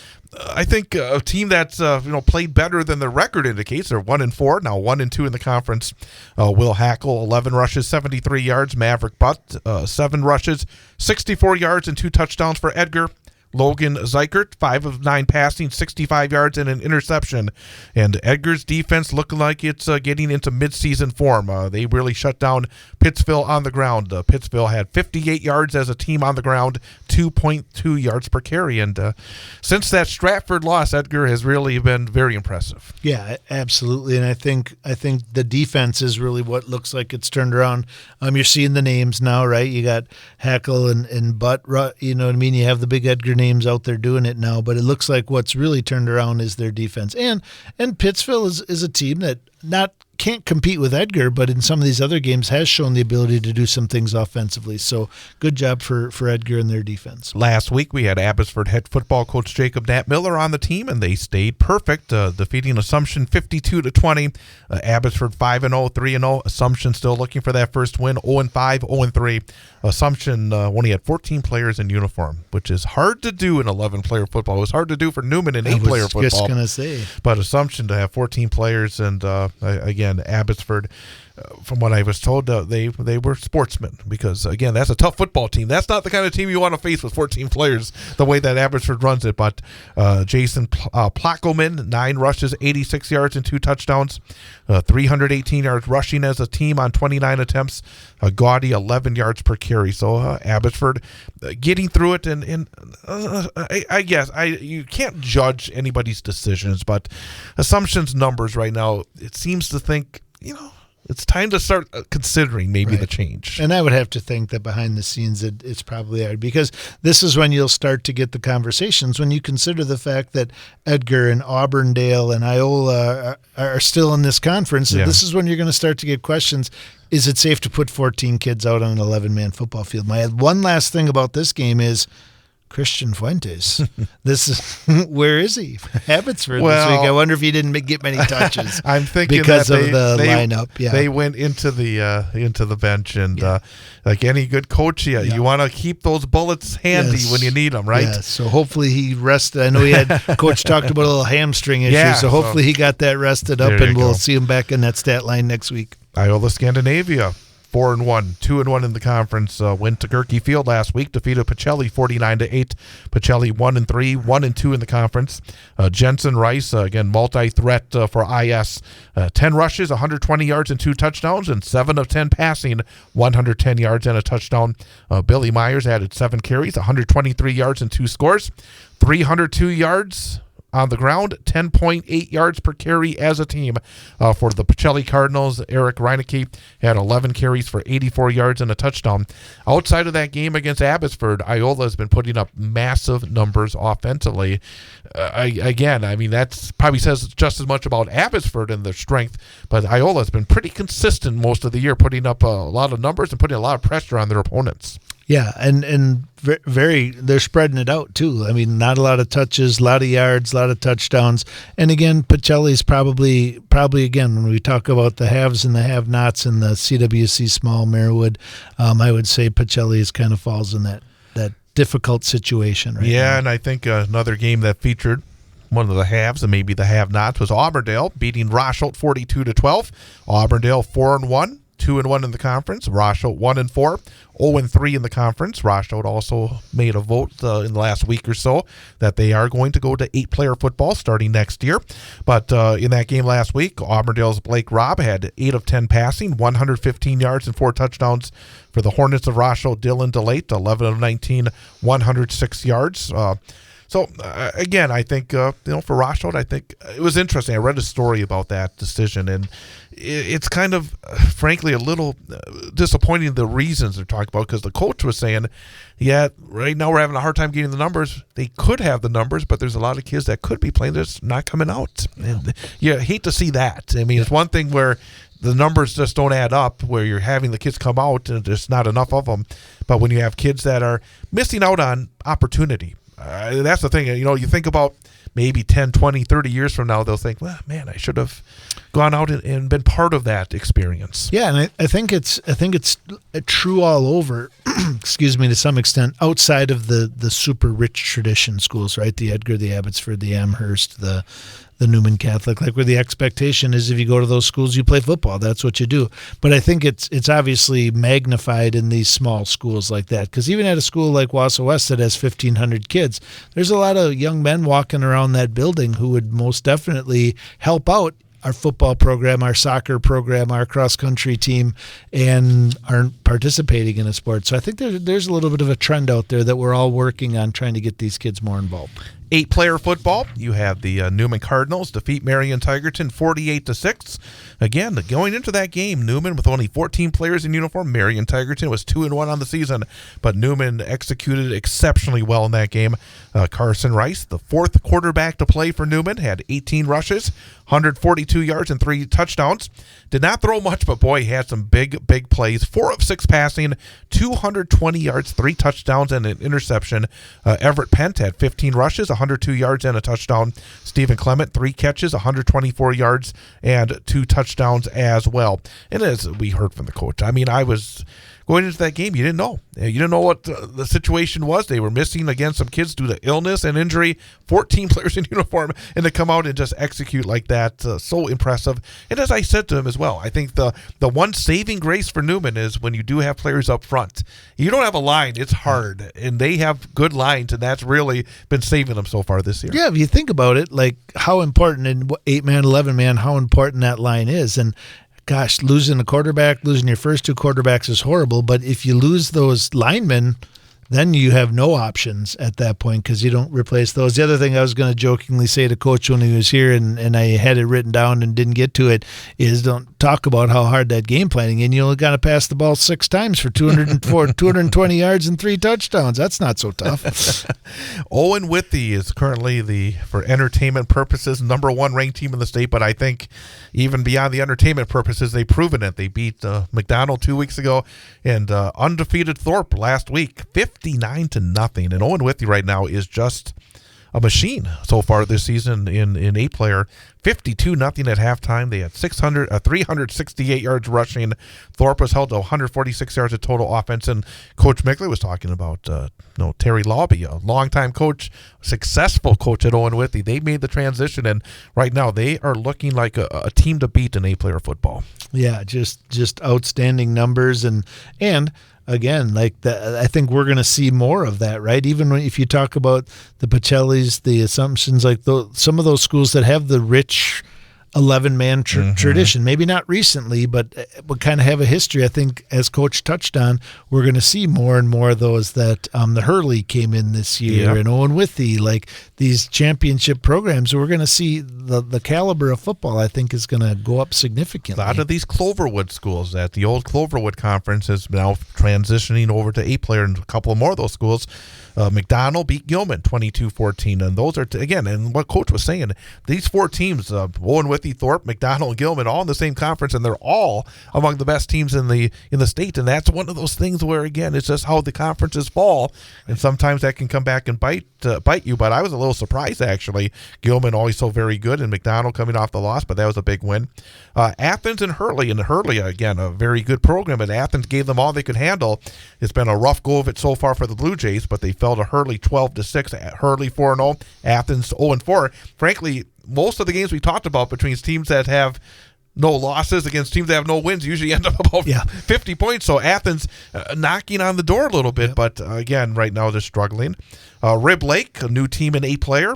I think a team that's played better than their record indicates. They're 1-4 now, 1-2 in the conference. Will Hackle, 11 rushes, 73 yards. Maverick Butt, 7 rushes, 64 yards and 2 touchdowns for Edgar. Logan Zeikert, 5 of 9 passing, 65 yards and an interception. And Edgar's defense looking like it's getting into midseason form. They really shut down Pittsville on the ground. Pittsville had 58 yards as a team on the ground, 2.2 yards per carry. And since that Stratford loss, Edgar has really been very impressive. Yeah, absolutely. And I think the defense is really what looks like it's turned around. You're seeing the names now, right? You got Hackle and Butt, you know what I mean? You have the big Edgar names out there doing it now, but it looks like what's really turned around is their defense. And Pittsville is a team that can't compete with Edgar, but in some of these other games has shown the ability to do some things offensively. So good job for Edgar and their defense. Last week we had Abbotsford head football coach Jacob Nat Miller on the team, and they stayed perfect, defeating Assumption 52-20. Abbotsford 5-0, 3-0. Assumption still looking for that first win, 0-5, 0-3. Assumption only had 14 players in uniform, which is hard to do in 11-player football. It was hard to do for Newman in 8-player football. I was just going to say. But Assumption to have 14 players, and again, Abbotsford, from what I was told, they were sportsmen, because, again, that's a tough football team. That's not the kind of team you want to face with 14 players, the way that Abbotsford runs it. But Jason Plakoman, 9 rushes, 86 yards and 2 touchdowns, 318 yards rushing as a team on 29 attempts, Gaudy 11 yards per carry. So Abbotsford getting through it, and I guess you can't judge anybody's decisions, but Assumption's numbers right now, it seems to think, it's time to start considering maybe the change. And I would have to think that behind the scenes it's probably hard, because this is when you'll start to get the conversations, when you consider the fact that Edgar and Auburndale and Iola are still in this conference. Yeah. This is when you're going to start to get questions. Is it safe to put 14 kids out on an 11-man football field? My one last thing about this game is Christian Fuentes. Where is he? Abbotsford this week. I wonder if he didn't get many touches. I'm thinking because that of the lineup. Yeah, they went into the bench, and like any good coach, you want to keep those bullets handy when you need them, right? Yeah. So hopefully he rested. I know he had coach talked about a little hamstring issue, so hopefully he got that rested up, and we'll see him back in that stat line next week. Iola Scandinavia, 4-1, 2-1 in the conference. Went to Gerke Field last week, defeated Pacelli 49-8. Pacelli 1-3, 1-2 in the conference. Jensen Rice, again multi-threat for IS. 10 rushes, 120 yards and 2 touchdowns, and 7 of 10 passing, 110 yards and a touchdown. Billy Myers added 7 carries, 123 yards and 2 scores, 302 yards on the ground, 10.8 yards per carry as a team for the Pacelli Cardinals. Eric Reinecke had 11 carries for 84 yards and a touchdown. Outside of that game against Abbotsford, Iola has been putting up massive numbers offensively. That probably says just as much about Abbotsford and their strength, but Iola has been pretty consistent most of the year, putting up a lot of numbers and putting a lot of pressure on their opponents. Yeah, and they're spreading it out too. I mean, not a lot of touches, a lot of yards, a lot of touchdowns. And again, Pacelli's probably again, when we talk about the haves and the have-nots in the CWC Small Merrillwood, I would say Pacelli's kind of falls in that difficult situation right now. And I think another game that featured one of the haves and maybe the have-nots was Auburndale beating Rosholt 42-12. Auburndale 4-1. 2-1 in the conference. Rosholt 1-4, 0-3 in the conference. Rosholt also made a vote in the last week or so that they are going to go to 8-player football starting next year. But in that game last week, Auburndale's Blake Robb had 8 of 10 passing, 115 yards and 4 touchdowns. For the Hornets of Rosholt, Dylan DeLate, 11 of 19, 106 yards. So again, I think for Rashod, I think it was interesting. I read a story about that decision, and it's kind of, frankly, a little disappointing the reasons they're talking about, because the coach was saying, yeah, right now we're having a hard time getting the numbers. They could have the numbers, but there's a lot of kids that could be playing that's not coming out. And you hate to see that. I mean, it's one thing where the numbers just don't add up, where you're having the kids come out and there's not enough of them. But when you have kids that are missing out on opportunity, that's the thing. You think about maybe 10, 20, 30 years from now, they'll think, well, man, I should have gone out and been part of that experience. Yeah, and I think it's true all over, excuse me, to some extent, outside of the super rich tradition schools, right? The Edgar, the Abbotsford, the Amherst, the Newman Catholic, like where the expectation is if you go to those schools, you play football. That's what you do. But I think it's obviously magnified in these small schools like that, because even at a school like Wausau West that has 1,500 kids, there's a lot of young men walking around that building who would most definitely help out our football program, our soccer program, our cross-country team, and aren't participating in a sport. So I think there's a little bit of a trend out there that we're all working on trying to get these kids more involved. 8-player football. You have the Newman Cardinals defeat Marion Tigerton 48-6. Again, going into that game, Newman with only 14 players in uniform. Marion Tigerton was 2-1 on the season, but Newman executed exceptionally well in that game. Carson Rice, the fourth quarterback to play for Newman, had 18 rushes, 142 yards, and 3 touchdowns. Did not throw much, but boy, he had some big plays. 4 of 6 passing, 220 yards, 3 touchdowns, and an interception. Everett Pent had 15 rushes, 102 yards, and a touchdown. Stephen Clement, 3 catches, 124 yards, and 2 touchdowns as well. And as we heard from the coach, I mean, I was going into that game, you didn't know. You didn't know what the situation was. They were missing, again, some kids due to illness and injury. 14 players in uniform, and to come out and just execute like that, so impressive. And as I said to him as well, I think the one saving grace for Newman is when you do have players up front. You don't have a line, it's hard. And they have good lines, and that's really been saving them so far this year. Yeah, if you think about it, like how important in 8-man, 11-man, how important that line is. And gosh, losing a quarterback, losing your first 2 quarterbacks is horrible. But if you lose those linemen, then you have no options at that point because you don't replace those. The other thing I was going to jokingly say to Coach when he was here, and I had it written down and didn't get to it, is don't talk about how hard that game planning, and you only got to pass the ball 6 times for 220 yards and 3 touchdowns. That's not so tough. Owen Withey is currently for entertainment purposes, number 1 ranked team in the state, but I think even beyond the entertainment purposes, they've proven it. They beat McDonald 2 weeks ago and undefeated Thorpe last week, 59-0. And Owen Withey right now is just a machine so far this season in 8-player. 52-0 at halftime. They had 368 yards rushing. Thorpe was held to 146 yards of total offense. And Coach Mickley was talking about Terry Lawby, a longtime coach, successful coach at Owen Withey. They made the transition, and right now they are looking like a team to beat in 8-player football. Yeah, just outstanding numbers and again, I think we're going to see more of that, right? Even if you talk about the Pacellis, the Assumptions, some of those schools that have the rich 11-man tradition, maybe not recently, but kind of have a history. I think, as Coach touched on, we're going to see more and more of those that the Hurley came in this year, and Owen Withey, like these championship programs. We're going to see the caliber of football, I think, is going to go up significantly. A lot of these Cloverwood schools, that the old Cloverwood Conference is now transitioning over to 8-player, and a couple more of those schools. McDonald beat Gilman 22-14, and those are again, and what Coach was saying, these 4 teams, Owen Withey, Thorpe, McDonald, and Gilman, all in the same conference, and they're all among the best teams in the state. And that's one of those things where, again, it's just how the conferences fall, and sometimes that can come back and bite you. But I was a little surprised, actually. Gilman always so very good, and McDonald coming off the loss, but that was a big win. Athens and Hurley again, a very good program, but Athens gave them all they could handle. It's been a rough go of it so far for the Blue Jays, but they fell to Hurley 12-6. Hurley 4-0, Athens 0-4. Frankly, most of the games we talked about between teams that have no losses against teams that have no wins usually end up about 50 points. So Athens knocking on the door a little bit, but again, right now they're struggling. Rib Lake, a new team in 8-player,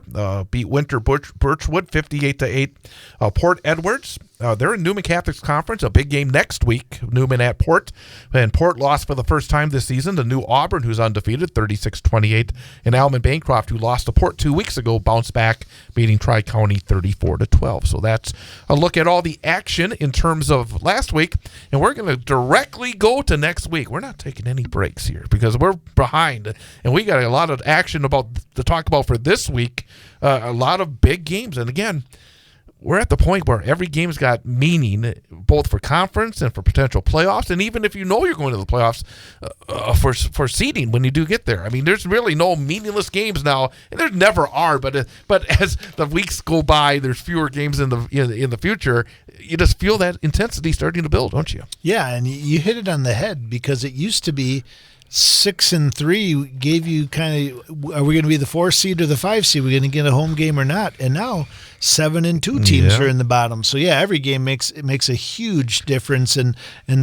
beat Winter Birchwood 58-8. Port Edwards, they're in Newman Catholic's conference, a big game next week. Newman at Port, and Port lost for the first time this season to New Auburn, who's undefeated, 36-28. And Alman Bancroft, who lost to Port 2 weeks ago, bounced back, beating Tri-County 34-12. So that's a look at all the action in terms of last week, and we're going to directly go to next week. We're not taking any breaks here because we're behind, and we got a lot of action to talk about for this week. A lot of big games, and again, we're at the point where every game's got meaning, both for conference and for potential playoffs, and even if you know you're going to the playoffs for seeding when you do get there. I mean, there's really no meaningless games now, and there never are. But as the weeks go by, there's fewer games in the future. You just feel that intensity starting to build, don't you? Yeah, and you hit it on the head because it used to be 6-3 gave you kind of, are we going to be the 4 seed or the 5 seed? Are we going to get a home game or not? And now 7-2 teams are in the bottom. So yeah, every game makes a huge difference. And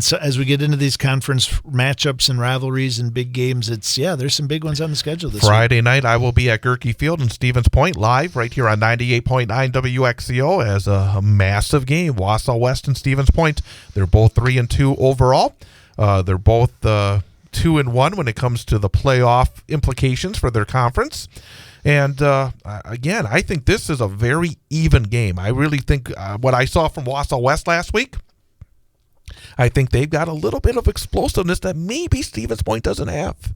so as we get into these conference matchups and rivalries and big games, there's some big ones on the schedule this Friday week. night, I will be at Gerke Field in Stevens Point live right here on 98.9 WXCO as a massive game. Wausau West and Stevens Point. They're both 3-2 overall. They're both 2-1 when it comes to the playoff implications for their conference. And again, I think this is a very even game. I really think what I saw from Wausau West last week, I think they've got a little bit of explosiveness that maybe Stevens Point doesn't have.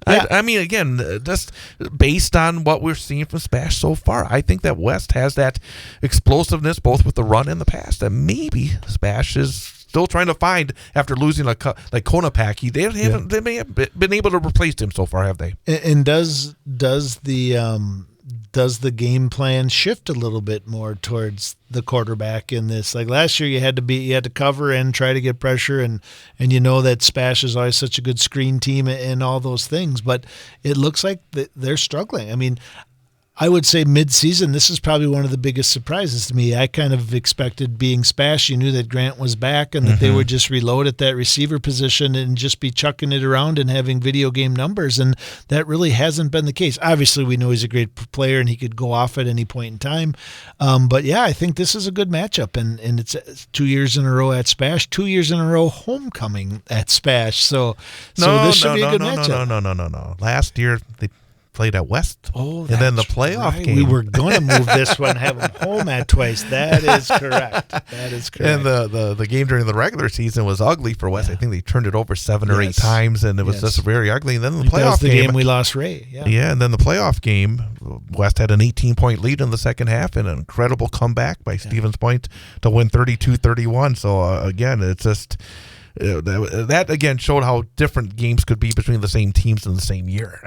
Yeah. I mean, again, just based on what we're seeing from Spash so far, I think that West has that explosiveness both with the run and the pass that maybe Spash is still trying to find after losing like Konopaki. They may have been able to replace him so far, have they? And does the game plan shift a little bit more towards the quarterback in this? Like last year, you had to cover and try to get pressure, and you know that Spash is always such a good screen team and all those things. But it looks like they're struggling. I mean, I would say mid-season, this is probably one of the biggest surprises to me. I kind of expected, being Spash, you knew that Grant was back and that they would just reload at that receiver position and just be chucking it around and having video game numbers, and that really hasn't been the case. Obviously, we know he's a great player and he could go off at any point in time. But yeah, I think this is a good matchup, and it's 2 years in a row at Spash, 2 years in a row homecoming at Spash. So this should be a good matchup. No. Last year, they played at West. Oh, and then the playoff game. We were going to move this one, have them home at twice. That is correct. And the game during the regular season was ugly for West. I think they turned it over 7 or 8 times, and it was just very ugly. And then the playoff that was the game we lost Ray. Yeah, and then the playoff game, West had an 18-point lead in the second half and an incredible comeback by Stevens Point to win 32-31. So, again, it's just... that again showed how different games could be between the same teams in the same year.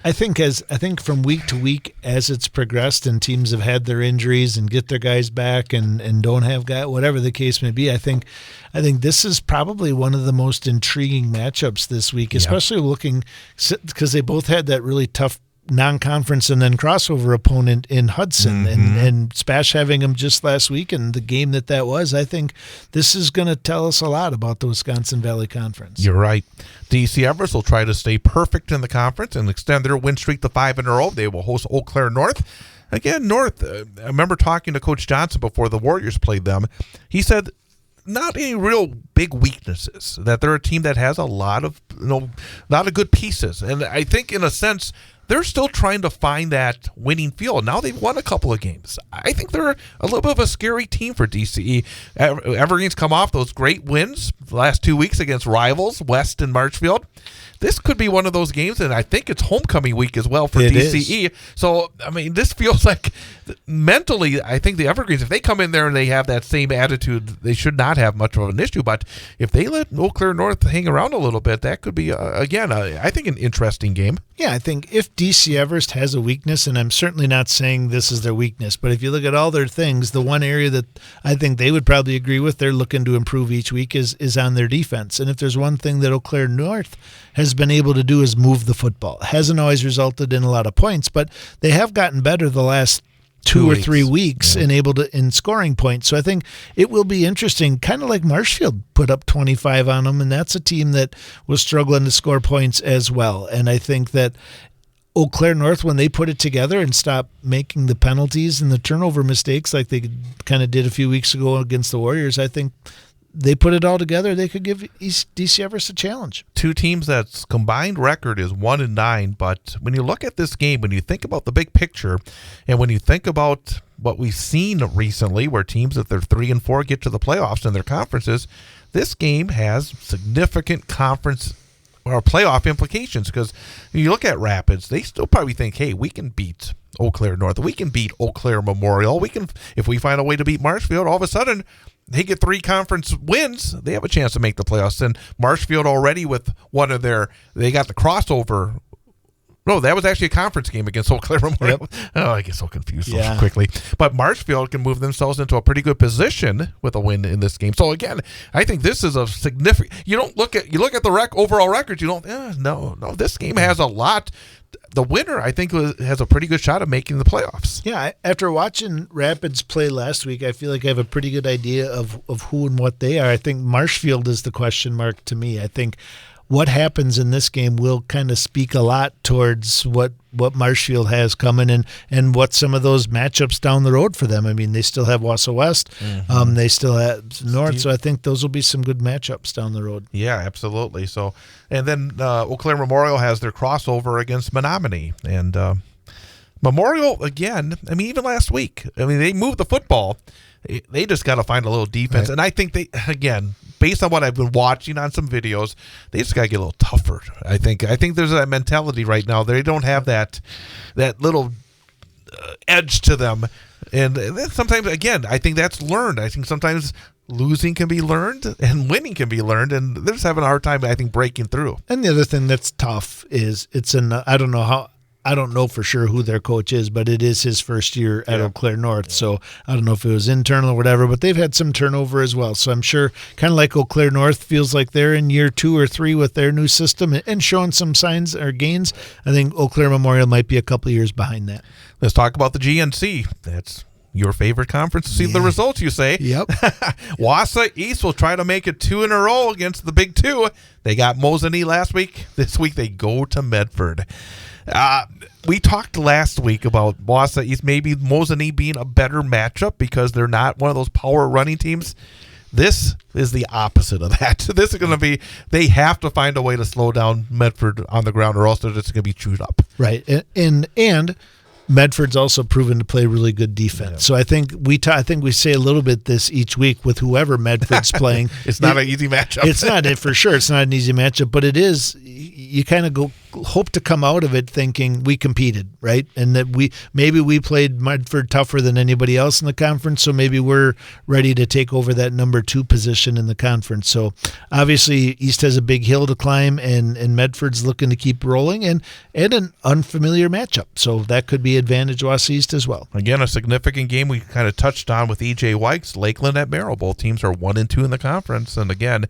I think from week to week, as it's progressed and teams have had their injuries and get their guys back and don't have guys, whatever the case may be, I think this is probably one of the most intriguing matchups this week, especially looking because they both had that really tough non-conference and then crossover opponent in Hudson, and Spash having them just last week, and the game that was. I think this is going to tell us a lot about the Wisconsin Valley Conference. You're right. DC Everest will try to stay perfect in the conference and extend their win streak to 5 in a row. They will host Eau Claire North. Again, North, I remember talking to Coach Johnson before the Warriors played them. He said not any real big weaknesses, that they're a team that has a lot of good pieces. And I think in a sense, they're still trying to find that winning feel. Now they've won a couple of games. I think they're a little bit of a scary team for DCE. Evergreen's come off those great wins the last 2 weeks against rivals, West and Marshfield. This could be one of those games, and I think it's homecoming week as well for DCE. So, I mean, this feels like mentally, I think the Evergreens, if they come in there and they have that same attitude, they should not have much of an issue. But if they let Eau Claire North hang around a little bit, that could be, I think an interesting game. Yeah, I think if DC Everest has a weakness, and I'm certainly not saying this is their weakness, but if you look at all their things, the one area that I think they would probably agree with, they're looking to improve each week is on their defense. And if there's one thing that Eau Claire North has been able to do is move the football. It hasn't always resulted in a lot of points, but they have gotten better the last 2 or weeks. 3 weeks and able to in scoring points. So I think it will be interesting, kind of like Marshfield put up 25 on them, and that's a team that was struggling to score points as well. And I think that Eau Claire North, when they put it together and stopped making the penalties and the turnover mistakes like they kind of did a few weeks ago against the Warriors, I think they put it all together. They could give DC Everest a challenge. Two teams that's combined record is 1-9, but when you look at this game, when you think about the big picture, and when you think about what we've seen recently, where teams that they're 3-4 get to the playoffs in their conferences, this game has significant conference or playoff implications, because when you look at Rapids, they still probably think, hey, we can beat Eau Claire North, we can beat Eau Claire Memorial, we can, if we find a way to beat Marshfield, all of a sudden they get 3 conference wins, they have a chance to make the playoffs. And Marshfield already with one of their, they got the crossover. No, that was actually a conference game against Eau Claire Memorial. Yep. Oh, I get so confused so quickly. But Marshfield can move themselves into a pretty good position with a win in this game. So again, I think this is a significant. You look at the overall records. You don't. No. This game has a lot. The winner, I think, has a pretty good shot of making the playoffs. Yeah, after watching Rapids play last week, I feel like I have a pretty good idea of who and what they are. I think Marshfield is the question mark to me. I think what happens in this game will kind of speak a lot towards what Marshfield has coming and what some of those matchups down the road for them. I mean, they still have Wausau West. They still have North. So I think those will be some good matchups down the road. Yeah, absolutely. So, and then Eau Claire Memorial has their crossover against Menominee. And Memorial, again, I mean, even last week, I mean, they moved the football. They just got to find a little defense. Right. And I think they, again, based on what I've been watching on some videos, they just got to get a little tougher. I think there's that mentality right now. They don't have that little edge to them. And sometimes, again, I think that's learned. I think sometimes losing can be learned and winning can be learned. And they're just having a hard time, I think, breaking through. And the other thing that's tough is I don't know for sure who their coach is, but it is his first year at Eau Claire North. So I don't know if it was internal or whatever, but they've had some turnover as well. So I'm sure, kind of like Eau Claire North feels like they're in year 2 or 3 with their new system and showing some signs or gains. I think Eau Claire Memorial might be a couple of years behind that. Let's talk about the GNC. That's your favorite conference to see the results, you say. Yep. Wausau East will try to make it 2 in a row against the Big 2. They got Mosinee last week. This week they go to Medford. We talked last week about Wausau East, maybe Mosinee being a better matchup because they're not one of those power running teams. This is the opposite of that. This is going to be, they have to find a way to slow down Medford on the ground or else they're just going to be chewed up. Right. And Medford's also proven to play really good defense. Yeah. So I think we say a little bit this each week with whoever Medford's playing. It's not an easy matchup. It's not, for sure. It's not an easy matchup, but it is. You kind of hope to come out of it thinking we competed, right? And that we played Medford tougher than anybody else in the conference, so maybe we're ready to take over that number 2 position in the conference. So obviously East has a big hill to climb, and Medford's looking to keep rolling, and an unfamiliar matchup. So that could be advantage Wausau East as well. Again, a significant game we kind of touched on with E.J. Wykes, Lakeland at Merrill. Both teams are 1-2 in the conference, and again,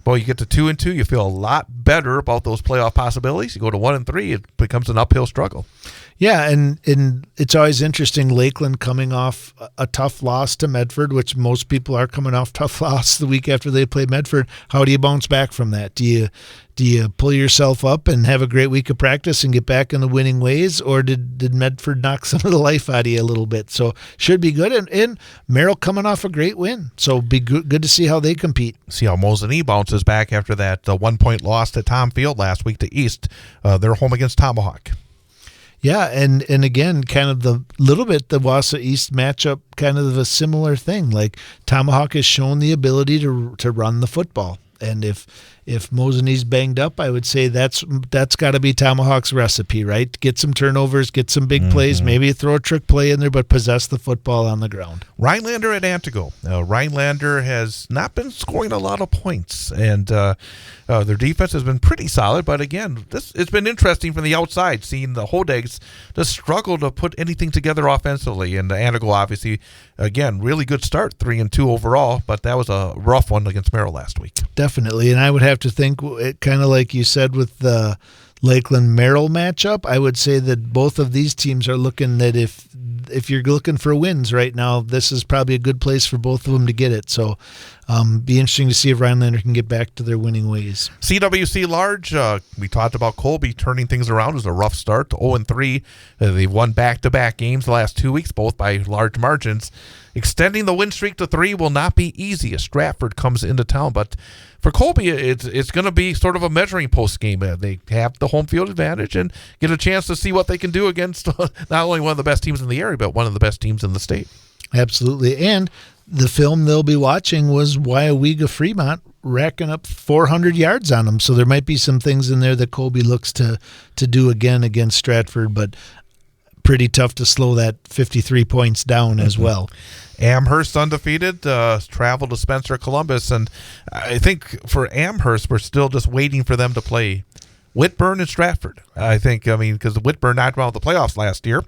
well, you get to 2-2, you feel a lot better about those playoff possibilities. You go to 1-3, it becomes an uphill struggle. Yeah, and it's always interesting, Lakeland coming off a tough loss to Medford, which most people are coming off tough loss the week after they play Medford. How do you bounce back from that? Do you pull yourself up and have a great week of practice and get back in the winning ways, or did Medford knock some of the life out of you a little bit? So should be good. And Merrill coming off a great win, so be good to see how they compete. See how Mosinee bounces back after that 1-point loss to Tom Field last week to East. They're home against Tomahawk. Yeah, and again, kind of the Wausau East matchup, kind of a similar thing. Like Tomahawk has shown the ability to run the football, and if Mosinee's banged up, I would say that's got to be Tomahawk's recipe, right? Get some turnovers, get some big plays, maybe throw a trick play in there, but possess the football on the ground. Rhinelander at Antigo. Rhinelander has not been scoring a lot of points, and their defense has been pretty solid. But again, it's been interesting from the outside, seeing the Hodags just struggle to put anything together offensively. And Antigo, obviously, again, really good start, 3-2 overall, but that was a rough one against Merrill last week. Definitely, and I would have to think, kind of like you said with the Lakeland-Merrill matchup, I would say that both of these teams are looking that if you're looking for wins right now, this is probably a good place for both of them to get it. So be interesting to see if Rhinelander can get back to their winning ways. CWC Large, we talked about Colby turning things around. It was a rough start, 0-3. They've won back-to-back games the last 2 weeks, both by large margins. Extending the win streak to 3 will not be easy as Stratford comes into town. But for Colby, it's going to be sort of a measuring post game. They have the home field advantage and get a chance to see what they can do against not only one of the best teams in the area, but one of the best teams in the state. Absolutely. And the film they'll be watching was Wyawega Fremont racking up 400 yards on them. So there might be some things in there that Colby looks to do again against Stratford, but pretty tough to slow that 53 points down as well. Amherst undefeated, traveled to Spencer Columbus, and I think for Amherst, we're still just waiting for them to play Whitburn and Stratford. Because Whitburn knocked them out of the playoffs last year,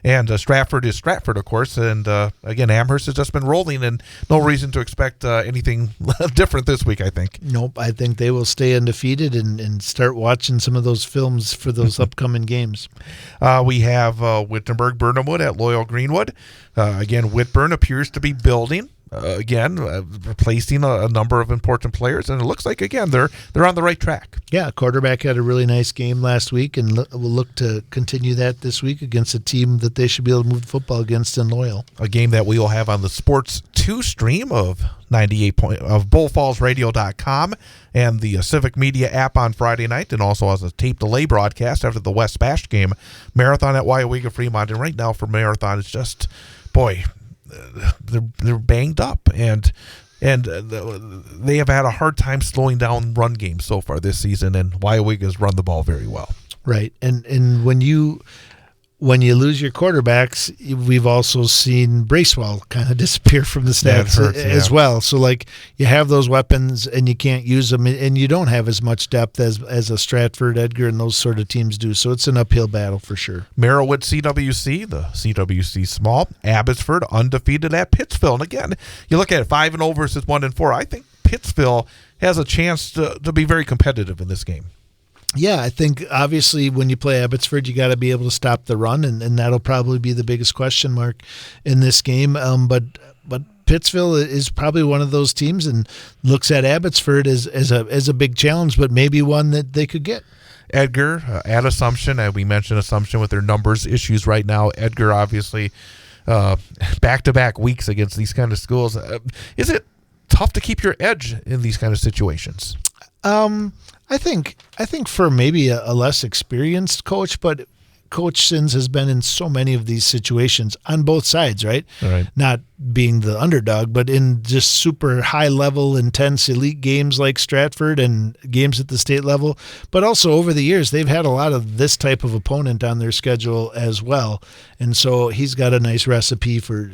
and Stratford is Stratford, of course, and again, Amherst has just been rolling, and no reason to expect anything different this week, I think. Nope, I think they will stay undefeated and start watching some of those films for those upcoming games. We have Wittenberg-Burnhamwood at Loyal Greenwood. Again, Whitburn appears to be building. Replacing a number of important players, and it looks like again they're on the right track. Yeah, quarterback had a really nice game last week, and will look to continue that this week against a team that they should be able to move the football against in Loyal. A game that we will have on the Sports 2 stream of 98 of BullFallsRadio.com and the Civic Media app on Friday night, and also as a tape delay broadcast after the West Bash game. Marathon at Wyawega Fremont, and right now for Marathon, it's just they're banged up, and they have had a hard time slowing down run games so far this season, and Wyowega's run the ball very well. Right, and when you lose your quarterbacks, we've also seen Bracewell kind of disappear from the stats as well. So like you have those weapons and you can't use them, and you don't have as much depth as a Stratford, Edgar, and those sort of teams do. So it's an uphill battle for sure. Merrillwood CWC, the CWC small, Abbotsford undefeated at Pittsville. And again, you look at it 5-0 versus 1-4. I think Pittsville has a chance to be very competitive in this game. Yeah, I think obviously when you play Abbotsford, you got to be able to stop the run, and that'll probably be the biggest question mark in this game. But Pittsville is probably one of those teams and looks at Abbotsford as a big challenge, but maybe one that they could get. Edgar at Assumption, and we mentioned Assumption with their numbers issues right now. Edgar obviously back-to-back weeks against these kind of schools. Is it tough to keep your edge in these kind of situations? I think for maybe a less experienced coach, but Coach Sins has been in so many of these situations on both sides, right? Right. Not being the underdog, but in just super high-level, intense, elite games like Stratford and games at the state level. But also over the years, they've had a lot of this type of opponent on their schedule as well. And so he's got a nice recipe for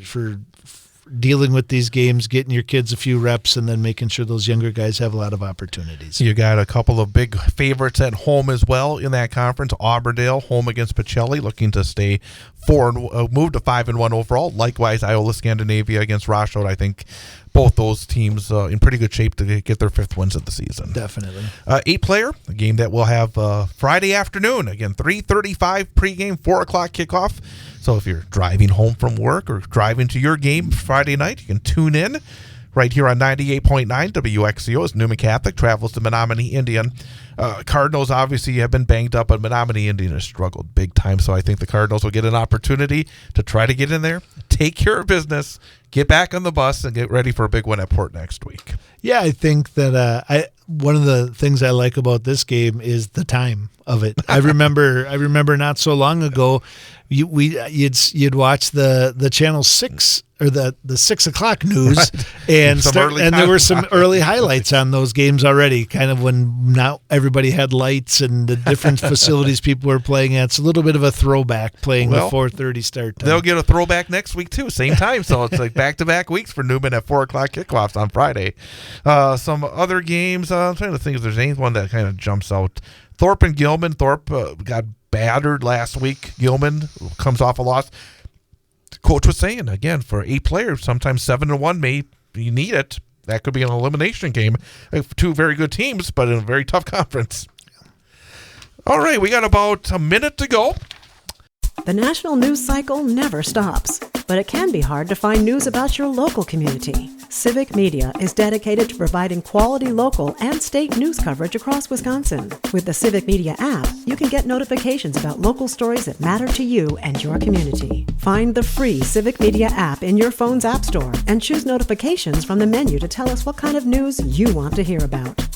dealing with these games, getting your kids a few reps, and then making sure those younger guys have a lot of opportunities. You got a couple of big favorites at home as well in that conference. Auburndale home against Pacelli, looking to stay move to 5-1 overall. Likewise, Iola Scandinavia against Rochelle. I think both those teams in pretty good shape to get their 5th wins of the season. Definitely. 8-player, a game that we'll have Friday afternoon. Again, 3:35 pregame, 4 o'clock kickoff. So if you're driving home from work or driving to your game Friday night, you can tune in right here on 98.9 WXCO as Newman Catholic travels to Menominee Indian. Cardinals obviously have been banged up, but Menominee Indian has struggled big time. So I think the Cardinals will get an opportunity to try to get in there, take care of business, get back on the bus, and get ready for a big one at Port next week. Yeah, I think that one of the things I like about this game is the time of it. I remember not so long ago, you'd watch the Channel 6 or the 6 o'clock news, right. and there were some early highlights on those games already. Kind of when not everybody had lights and the different facilities people were playing at. It's a little bit of a throwback playing the 4:30 start time. They'll get a throwback next week too, same time. So it's like back-to-back weeks for Newman at 4 o'clock kickoffs on Friday. Some other games. I'm trying to think if there's anyone that kind of jumps out. Thorpe and Gilman. Thorpe got battered last week. Gilman comes off a loss. Coach was saying, again, for 8 players, sometimes 7-1 you need it. That could be an elimination game. 2 very good teams, but in a very tough conference. All right, we got about a minute to go. The national news cycle never stops, but it can be hard to find news about your local community. Civic Media is dedicated to providing quality local and state news coverage across Wisconsin. With the Civic Media app, you can get notifications about local stories that matter to you and your community. Find the free Civic Media app in your phone's app store and choose notifications from the menu to tell us what kind of news you want to hear about.